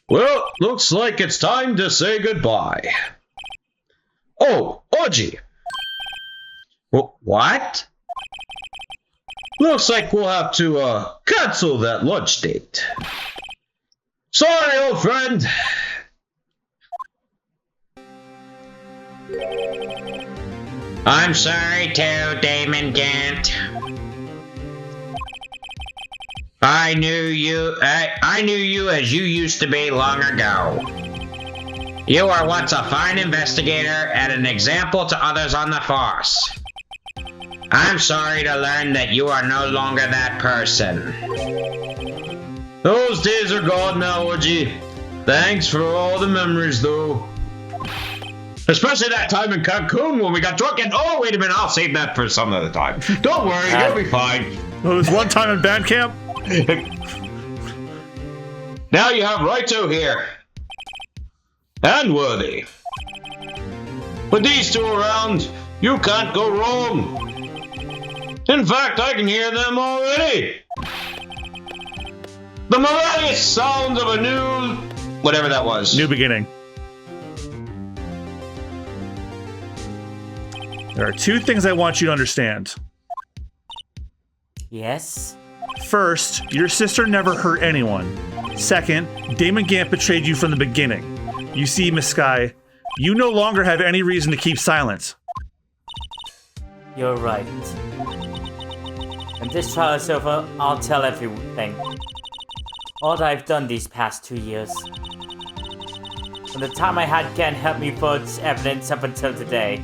Well, looks like it's time to say goodbye. Oh, Orgy. What? Looks like we'll have to, cancel that lunch date. Sorry, old friend. I'm sorry too, Damon Gant. I knew you as you used to be long ago. You were once a fine investigator and an example to others on the force. I'm sorry to learn that you are no longer that person. Those days are gone now, Woody. Thanks for all the memories, though. Especially that time in Cancun when we got drunk and... Oh, wait a minute, I'll save that for some other time. Don't worry, you'll be fine. It was one time in band camp. Now you have Raito here. And Worthy. With these two around, you can't go wrong. In fact, I can hear them already. The melodious sounds of a new... whatever that was. New beginning. There are two things I want you to understand. Yes? First, your sister never hurt anyone. Second, Damon Gant betrayed you from the beginning. You see, Miss Sky, you no longer have any reason to keep silent. You're right. When this trial is over, I'll tell everything. All that I've done these past 2 years. From the time I had Gant help me forge evidence up until today.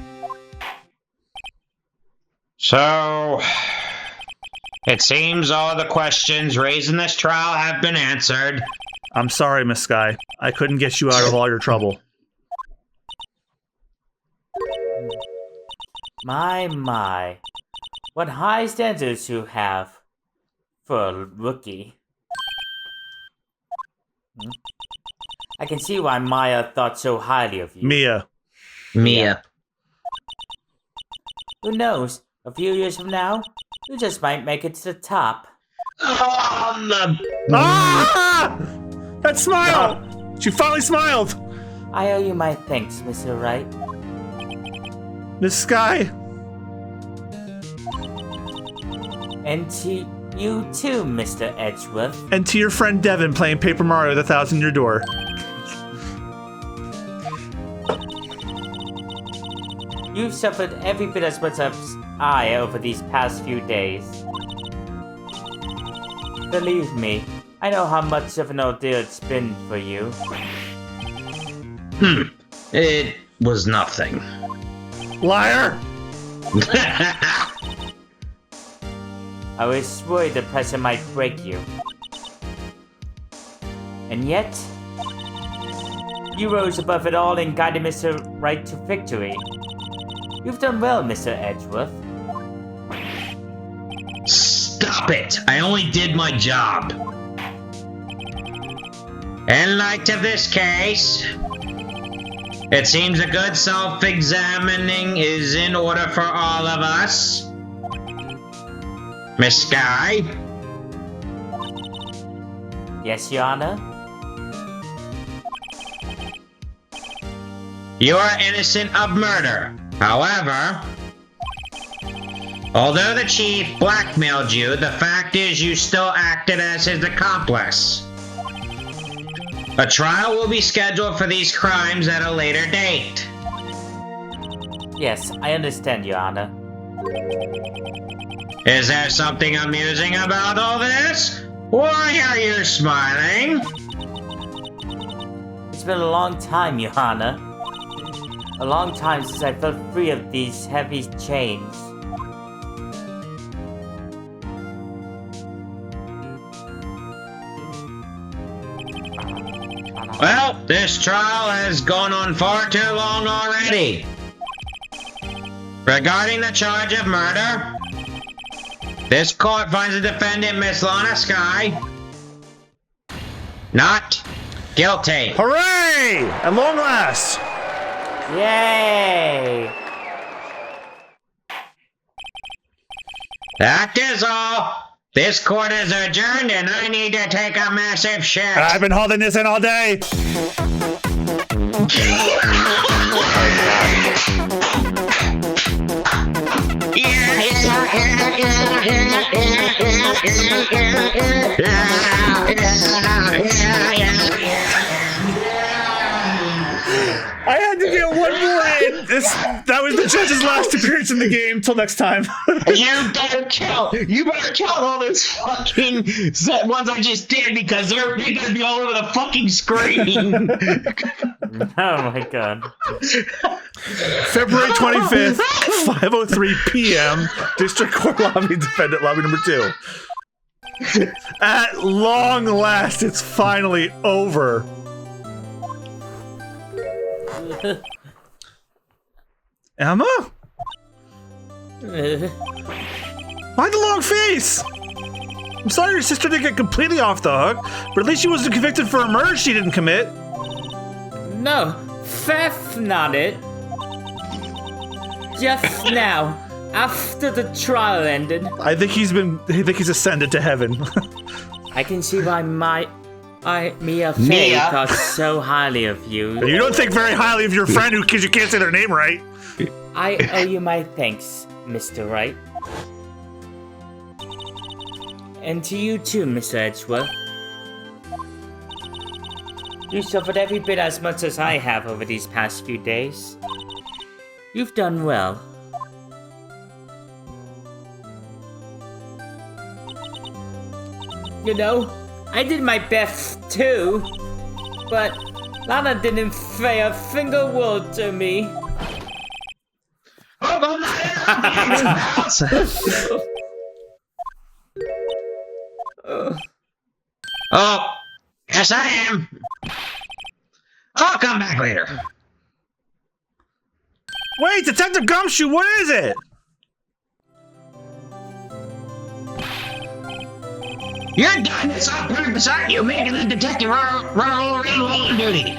So, it seems all the questions raised in this trial have been answered. I'm sorry, Miss Sky. I couldn't get you out of all your trouble. My. What high standards you have for a rookie. I can see why Maya thought so highly of you. Mia. Who knows? A few years from now, you just might make it to the top. Ah! That smile! She finally smiled! I owe you my thanks, Mr. Wright. Miss Sky. And to you too, Mr. Edgeworth. And to your friend Devin playing Paper Mario with a $1,000 door. You've suffered every bit as much as I over these past few days. Believe me, I know how much of an ordeal it's been for you. It was nothing. Liar! I was worried the pressure might break you. And yet, you rose above it all and guided Mr. Wright to victory. You've done well, Mr. Edgeworth. Stop it! I only did my job. In light of this case, it seems a good self-examining is in order for all of us. Miss Sky? Yes, Your Honor? You are innocent of murder. However, although the chief blackmailed you, the fact is you still acted as his accomplice. A trial will be scheduled for these crimes at a later date. Yes, I understand, Your Honor. Is there something amusing about all this? Why are you smiling? It's been a long time, Your Honor. A long time since I felt free of these heavy chains. Well, this trial has gone on far too long already. Regarding the charge of murder, this court finds the defendant, Miss Lana Sky, not guilty. Hooray! At long last! Yay! That is all. This court is adjourned and I need to take a massive shit. I've been holding this in all day! I had to get one more in. This That was the judge's last appearance in the game. Till next time. You better count all those fucking ones I just did because they're gonna be all over the fucking screen. Oh my god. February 25th, 5:03 p.m. District Court Lobby, Defendant Lobby number 2. At long last, it's finally over. Emma? Why the long face? I'm sorry your sister didn't get completely off the hook, but at least she wasn't convicted for a murder she didn't commit. No, theft not it. Just now, after the trial ended. I think he's ascended to heaven. I can see why Mia Fey thought so highly of you. You don't think very highly of your friend because you can't say their name right. I owe you my thanks, Mr. Wright. And to you too, Mr. Edgeworth. You suffered every bit as much as I have over these past few days. You've done well. You know, I did my best too, but Lana didn't say a single word to me. Oh, yes I am. I'll come back later. Wait, Detective Gumshoe, what is it? You're done. It's all perfect beside you, making the detective run on duty.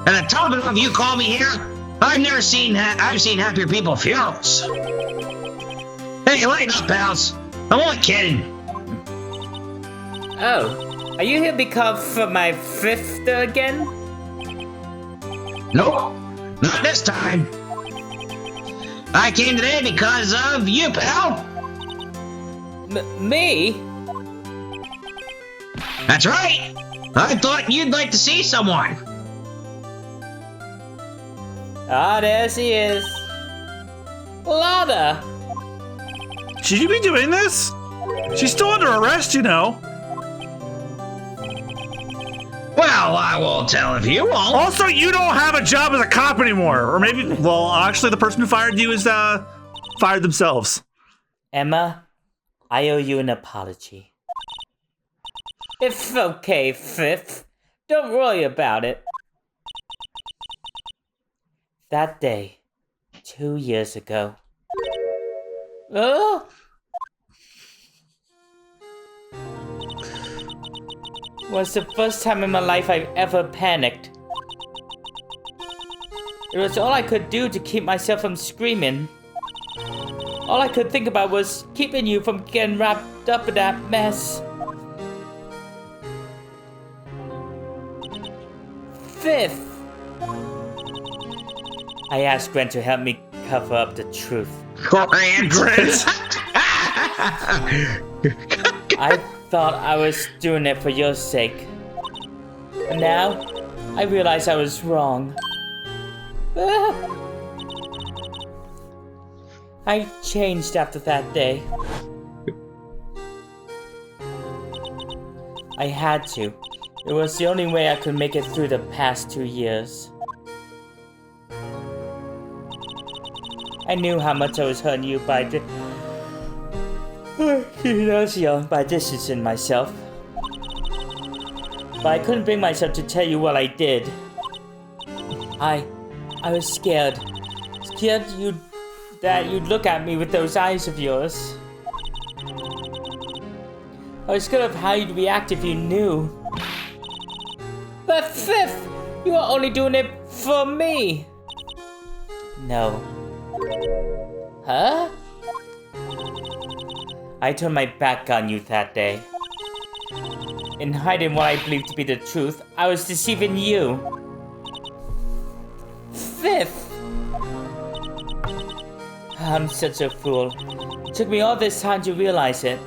And a total of you call me here. I've seen happier people at funerals. Hey, lighten up, pals. I'm only kidding. Oh, are you here because of my sister again? Nope, not this time. I came today because of you, pal. Me? That's right. I thought you'd like to see someone. Ah, there she is. Lana! Should you be doing this? She's still under arrest, you know. Well, I will tell if you won't. Also, you don't have a job as a cop anymore. Or maybe, well, actually, the person who fired you is, fired themselves. Emma, I owe you an apology. It's okay, Fifth. Don't worry about it. That day, 2 years ago. Oh! Was the first time in my life I've ever panicked. It was all I could do to keep myself from screaming. All I could think about was keeping you from getting wrapped up in that mess. Fifth. I asked Grant to help me cover up the truth. Grant. I thought I was doing it for your sake. But now, I realize I was wrong. I changed after that day. I had to. It was the only way I could make it through the past 2 years. I knew how much I was hurting you by distancing myself. But I couldn't bring myself to tell you what I did. I was scared. Scared that you'd look at me with those eyes of yours. I was scared of how you'd react if you knew. But Fifth, you were only doing it for me. No. Huh? I turned my back on you that day. In hiding what I believed to be the truth, I was deceiving you. Fifth! I'm such a fool. It took me all this time to realize it.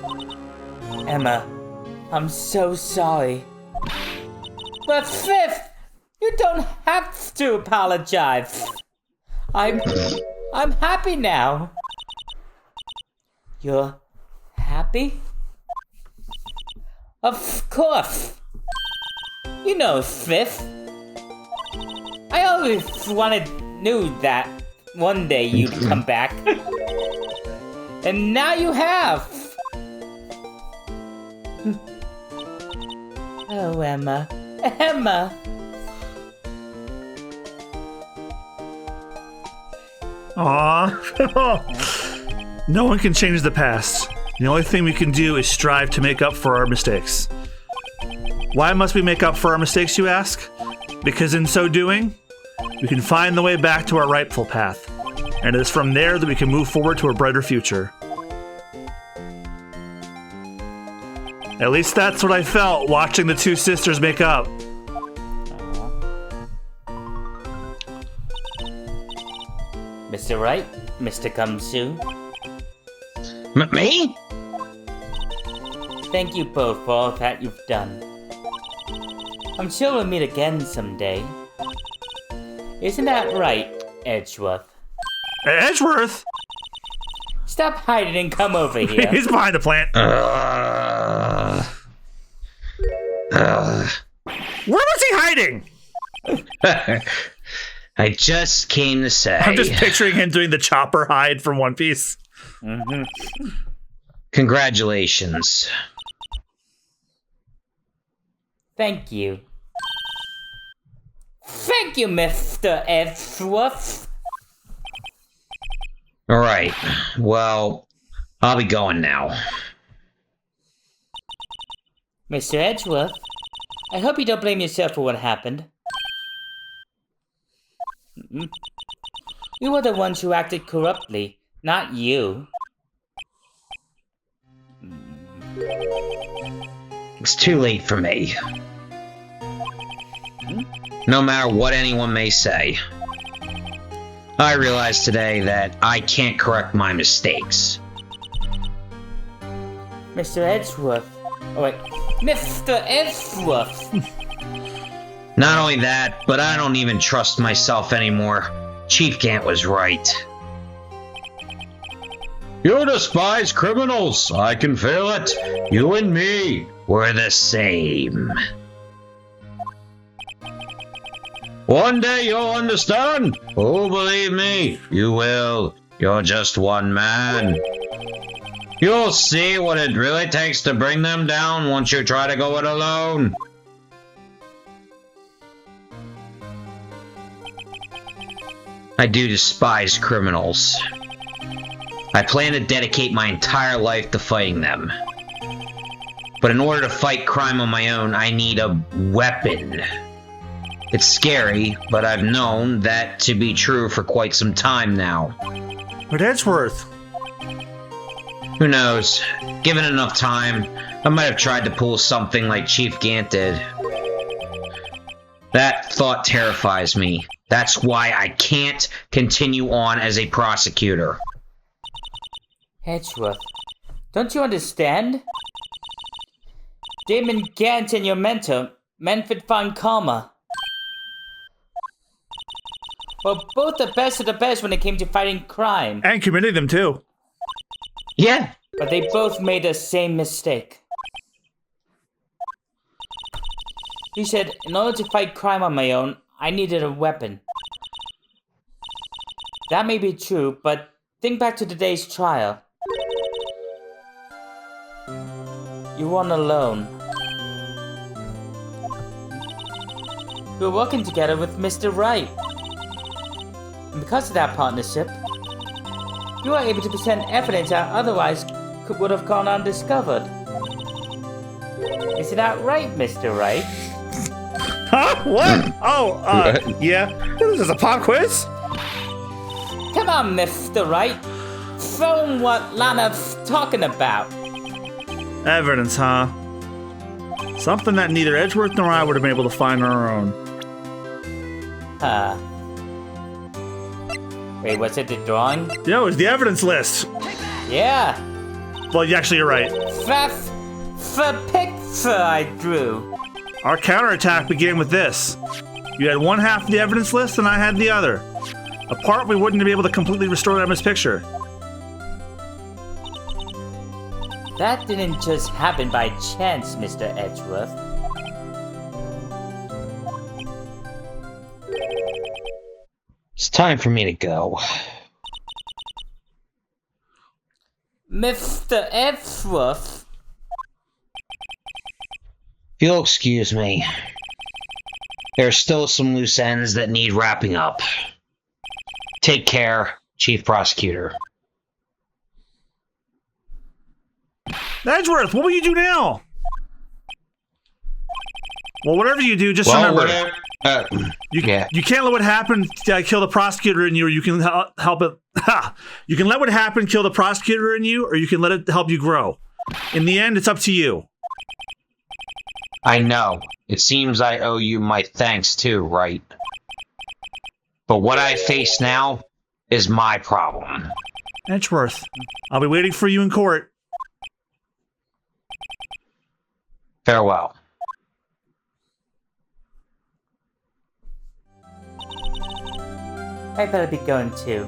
Emma, I'm so sorry. But Fifth, you don't have to apologize. I'm happy now. You're happy? Of course. You know, Fifth. I always knew that one day you'd come back. And now you have. Oh, Emma. Emma. Aww. No one can change the past. The only thing we can do is strive to make up for our mistakes. Why must we make up for our mistakes, you ask? Because in so doing, we can find the way back to our rightful path. And it is from there that we can move forward to a brighter future. At least that's what I felt watching the two sisters make up. Mr. Wright, Mr. Gumshoe. Me? Thank you both for all that you've done. I'm sure we'll meet again someday. Isn't that right, Edgeworth? Edgeworth? Stop hiding and come over here. He's behind a plant. Where was he hiding? I just came to say. I'm just picturing him doing the chopper hide from One Piece. Mm-hmm. Congratulations. Thank you. Thank you, Mr. Edgeworth. All right. Well, I'll be going now. Mr. Edgeworth, I hope you don't blame yourself for what happened. You were the ones who acted corruptly, not you. It's too late for me. No matter what anyone may say, I realize today that I can't correct my mistakes. Mr. Edgeworth. Oh wait, Mr. Edgeworth. Not only that, but I don't even trust myself anymore. Chief Gant was right. You despise criminals. I can feel it. You and me, we're the same. One day you'll understand. Oh, believe me, you will. You're just one man. You'll see what it really takes to bring them down once you try to go it alone. I do despise criminals. I plan to dedicate my entire life to fighting them. But in order to fight crime on my own, I need a weapon. It's scary, but I've known that to be true for quite some time now. But Edgeworth. Who knows? Given enough time, I might have tried to pull something like Chief Gant did. That thought terrifies me. That's why I can't continue on as a prosecutor. Edgeworth, don't you understand? Damon Gant and your mentor, Manfred von Kalmer, were both the best of the best when it came to fighting crime. And committing them too. Yeah. But they both made the same mistake. He said, in order to fight crime on my own, I needed a weapon. That may be true, but think back to today's trial. You weren't alone. We were working together with Mr. Wright. And because of that partnership, you were able to present evidence that otherwise would have gone undiscovered. Isn't that right, Mr. Wright? Huh? What? Oh, yeah. What is this, a pop quiz? Come on, Mr. Wright. Show him what Lana's talking about. Evidence, huh? Something that neither Edgeworth nor I would have been able to find on our own. Wait, was it the drawing? Yeah, it was the evidence list. Yeah. Well, actually, you're right. That's the picture I drew. Our counterattack began with this. You had one half of the evidence list and I had the other. Apart, we wouldn't be able to completely restore Emma's picture. That didn't just happen by chance, Mr. Edgeworth. It's time for me to go. Mr. Edgeworth? If you'll excuse me, there are still some loose ends that need wrapping up. Take care, Chief Prosecutor. Edgeworth, what will you do now? Well, whatever you do, just remember. You can't let what happened kill the prosecutor in you, or you can help it. You can let what happened kill the prosecutor in you, or you can let it help you grow. In the end, it's up to you. I know. It seems I owe you my thanks too, right? But what I face now is my problem. Edgeworth, I'll be waiting for you in court. Farewell. I better be going too.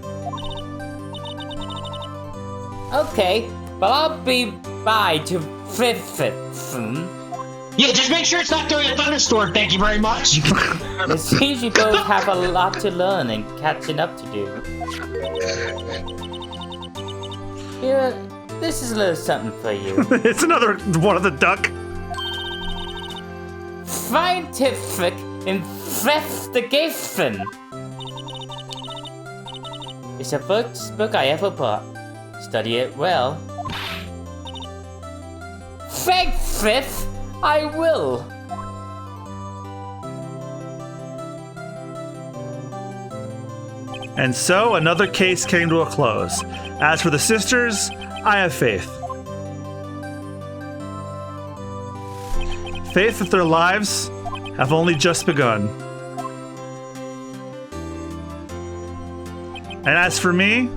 Okay, but I'll be by to fifth it soon. Yeah, just make sure it's not during a thunderstorm, thank you very much. It seems you both have a lot to learn and catching up to do. Here, this is a little something for you. It's another one of the duck. Scientific investigation. It's the first book I ever bought. Study it well. Thanks, I will. And so another case came to a close. As for the sisters, I have faith. Faith that their lives have only just begun. And as for me,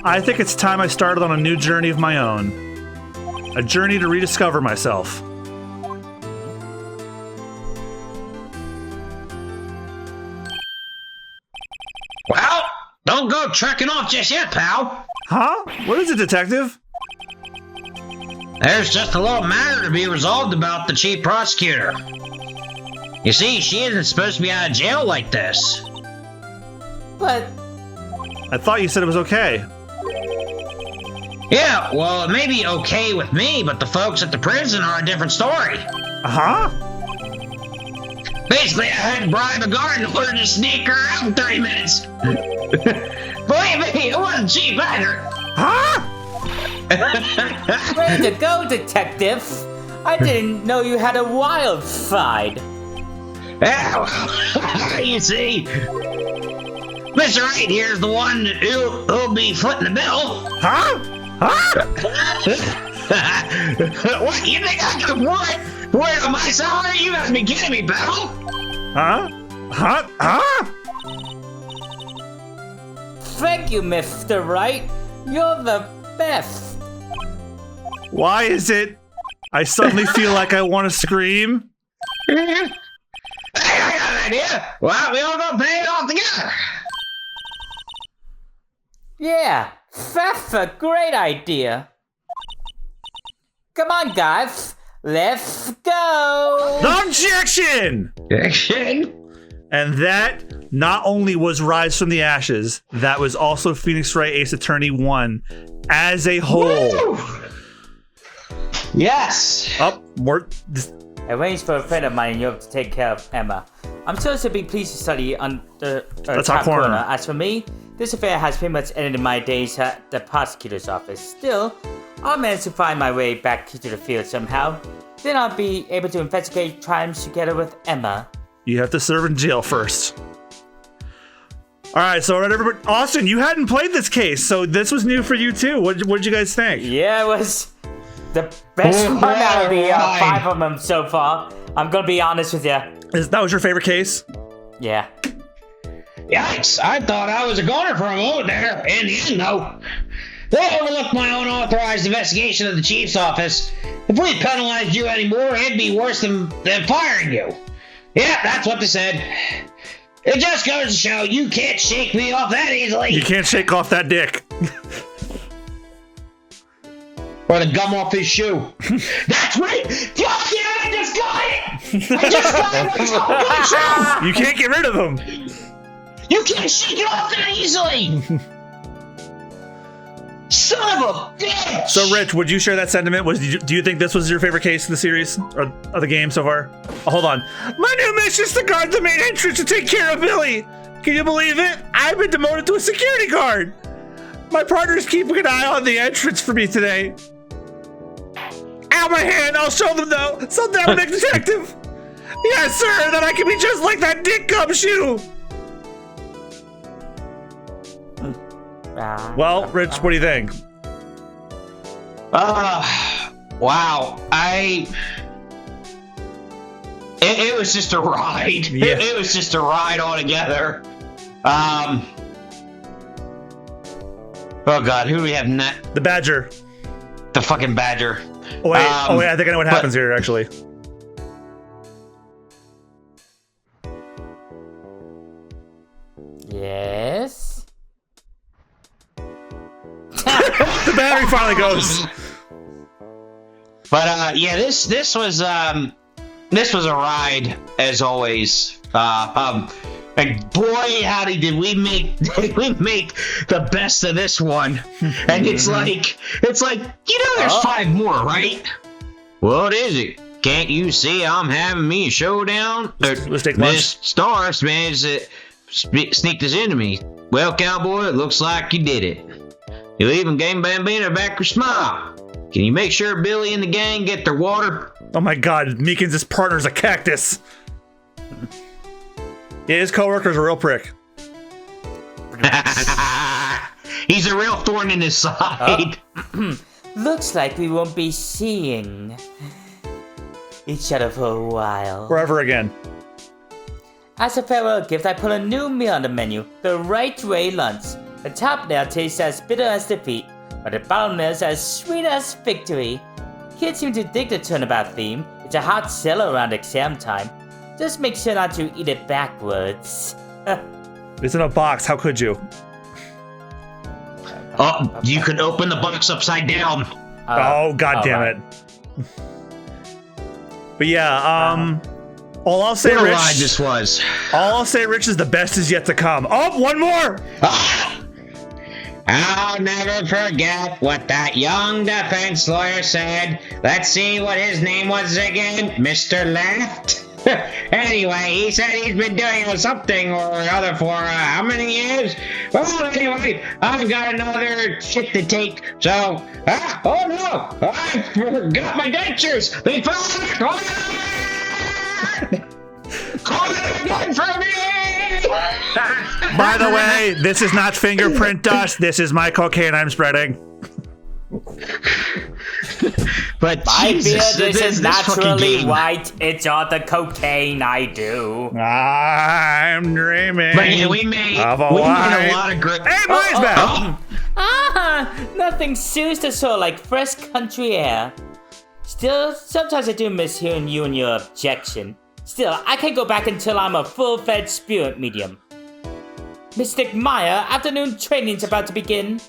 I think it's time I started on a new journey of my own. A journey to rediscover myself. Well, don't go trekking off just yet, pal. Huh? What is it, detective? There's just a little matter to be resolved about the chief prosecutor. You see, she isn't supposed to be out of jail like this. But I thought you said it was okay. Yeah, well, it may be okay with me, but the folks at the prison are a different story. Uh-huh. Basically, I had to bribe a guard in order to sneak her out in 30 minutes. Believe me, it wasn't cheap either. Huh? way to go, detective. I didn't know you had a wild side. Yeah, you see, Mr. Wright here's the one who'll be footing the bill. Huh? Huh? What, you think I could work on my salary? You gotta be kidding me, pal. Huh? Huh? Huh? Thank you, Mr. Wright. You're the best. Why is it I suddenly feel like I want to scream? Hey, I got an idea. Well, we all go pay it all together. Yeah, that's a great idea. Come on, guys. Let's go. Objection! Action. And that not only was Rise from the Ashes, that was also Phoenix Wright Ace Attorney 1 as a whole. Woo! Yes. Up, more. I arranged for a friend of mine in Europe to take care of Emma. I'm sure she'll be pleased to study under That's top our corner. corner. As for me, this affair has pretty much ended my days at the prosecutor's office. Still, I'll manage to find my way back to the field somehow. Then I'll be able to investigate crimes together with Emma. You have to serve in jail first. All right, so everybody, Austin, you hadn't played this case, so this was new for you too. What did you guys think? Yeah, it was the best one out of the 5 of them so far. I'm gonna be honest with you. That was your favorite case? Yeah. Yikes! I thought I was a goner for a moment there. In the end, though, they overlooked my unauthorized investigation of the chief's office. If we penalized you anymore, it'd be worse than firing you. Yeah, that's what they said. It just goes to show you can't shake me off that easily. You can't shake off that dick. Or the gum off his shoe. That's right! God damn it, I just got it! I just got it! It's all good. You can't get rid of him. You can't shake it off that easily! Son of a bitch! So, Rich, would you share that sentiment? Do you think this was your favorite case in the series or of the game so far? Oh, hold on. My new mission is to guard the main entrance to take care of Billy. Can you believe it? I've been demoted to a security guard. My partner's keeping an eye on the entrance for me today. Ow, my hand! I'll show them though. Someday I'm a big detective. Yes, sir. Then I can be just like that dick gumshoe. Well, Rich, what do you think? Wow. It was just a ride. Yeah. It was just a ride altogether. Oh God, who do we have next? The Badger. The fucking Badger. Oh wait, I think I know what happens here, actually. Yes? The battery finally goes. But yeah, this was a ride as always. And boy, howdy, did we make the best of this one. And it's like there's 5 more, right? What is it? Can't you see I'm having me a showdown? Let's take lunch. Miss Stars managed to sneak this into me. Well, cowboy, it looks like you did it. You even gave Bambino back her smile. Can you make sure Billy and the gang get their water? Oh my God, Meekins' partner's a cactus. Yeah, his coworker's a real prick. He's a real thorn in his side. Looks like we won't be seeing each other for a while. Forever again. As a farewell gift, I put a new meal on the menu, the Right Way lunch. The top layer tastes as bitter as defeat, but the bottom layer is as sweet as victory. Kids seem to dig the turnabout theme. It's a hot seller around exam time. Just make sure not to eat it backwards. It's in a box, how could you? Oh, you could open the box upside down. Oh, God damn it. But yeah, all I'll say, What a Rich. ride this was. All I'll say, Rich, is the best is yet to come. Oh, one more! I'll never forget what that young defense lawyer said. Let's see what his name was again. Mr. Left? Anyway, he said he's been doing something or other for how many years? Well, anyway, I've got another shit to take. So, oh no! I forgot my dentures! They fell out! Call it again for me! By the way, this is not fingerprint dust. This is my cocaine I'm spreading. But My Jesus, beard isn't this fucking naturally game. white. It's all the cocaine I do. I'm dreaming. But yeah, we made of a a white- lot of great. Hey, mine's back. Nothing soothes the soul like fresh country air. Still, sometimes I do miss hearing you and your objection. Still, I can't go back until I'm a full-fed spirit medium. Mystic Maya, afternoon training's about to begin.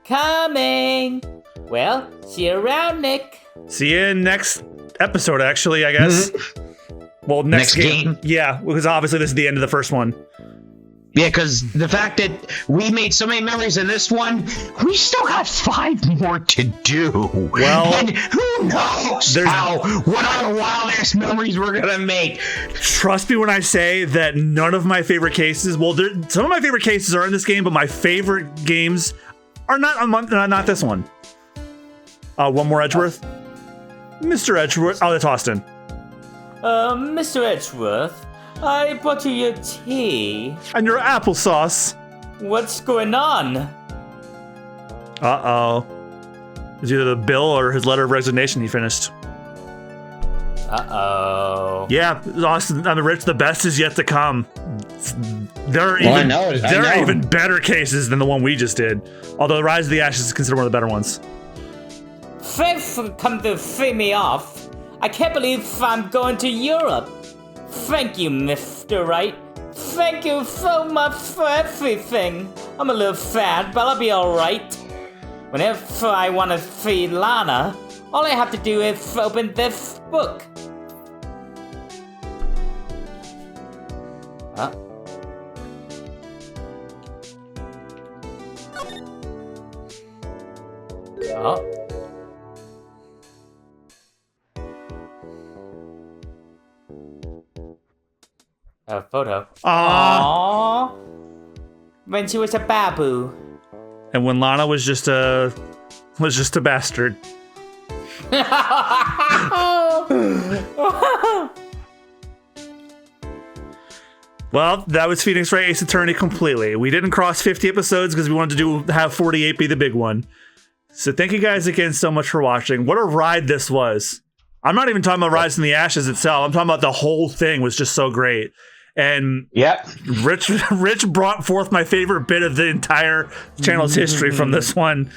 Coming. Well, see you around, Nick. See you in next episode, actually, I guess. Well, next game. Yeah, because obviously this is the end of the first one. Yeah, because the fact that we made so many memories in this one, we still got 5 more to do. Well, and who knows what other wild-ass memories we're going to make. Trust me when I say that none of my favorite cases, well, some of my favorite cases are in this game, but my favorite games are not this one. One more Edgeworth. Mr. Edgeworth. Oh, that's Austen. Mr. Edgeworth, I brought you your tea. And your applesauce. What's going on? Uh-oh. It's either the bill or his letter of resignation he finished. Uh-oh. Yeah, Austen, I mean, Rich, the best is yet to come. There are even better cases than the one we just did. Although the Rise of the Ashes is considered one of the better ones. Faith come to free me off. I can't believe I'm going to Europe. Thank you, Mr. Wright. thank you so much for everything. I'm a little sad, but I'll be alright. Whenever I want to see Lana, all I have to do is open this book. Huh? Oh. A photo. Aww. When she was a babu. And when Lana was just a bastard. Well, that was Phoenix Wright Ace Attorney completely. We didn't cross 50 episodes because we wanted to have 48 be the big one. So thank you guys again so much for watching. What a ride this was. I'm not even talking about Rise from the Ashes itself. I'm talking about the whole thing was just so great. And yep, Rich brought forth my favorite bit of the entire channel's history from this one.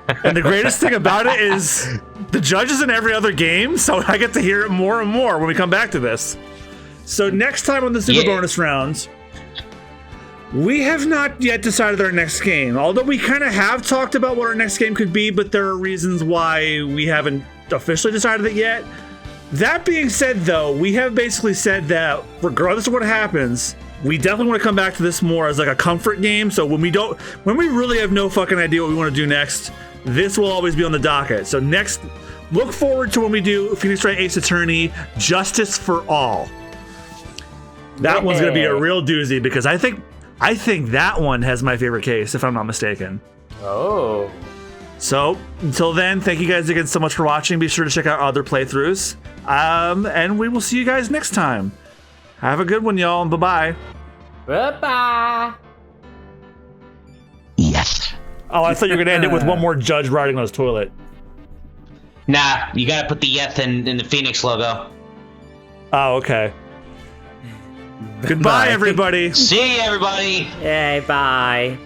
And the greatest thing about it is the judges in every other game, so I get to hear it more and more when we come back to this. So next time on the Super Bonus rounds, we have not yet decided our next game. Although we kind of have talked about what our next game could be, but there are reasons why we haven't officially decided it yet. That being said, though, we have basically said that regardless of what happens, we definitely want to come back to this more as like a comfort game. So when we really have no fucking idea what we want to do next, this will always be on the docket. So next, look forward to when we do Phoenix Wright Ace Attorney Justice for All. That one's going to be a real doozy because I think that one has my favorite case, if I'm not mistaken. Oh. So until then, thank you guys again so much for watching. Be sure to check out our other playthroughs. And we will see you guys next time. Have a good one, y'all, and bye-bye. Bye-bye. Yes. Oh, I thought you were going to end it with one more judge riding on his toilet. Nah, you gotta put the yes in the Phoenix logo. Oh, okay. Goodbye, everybody. See you, everybody. Yay, bye.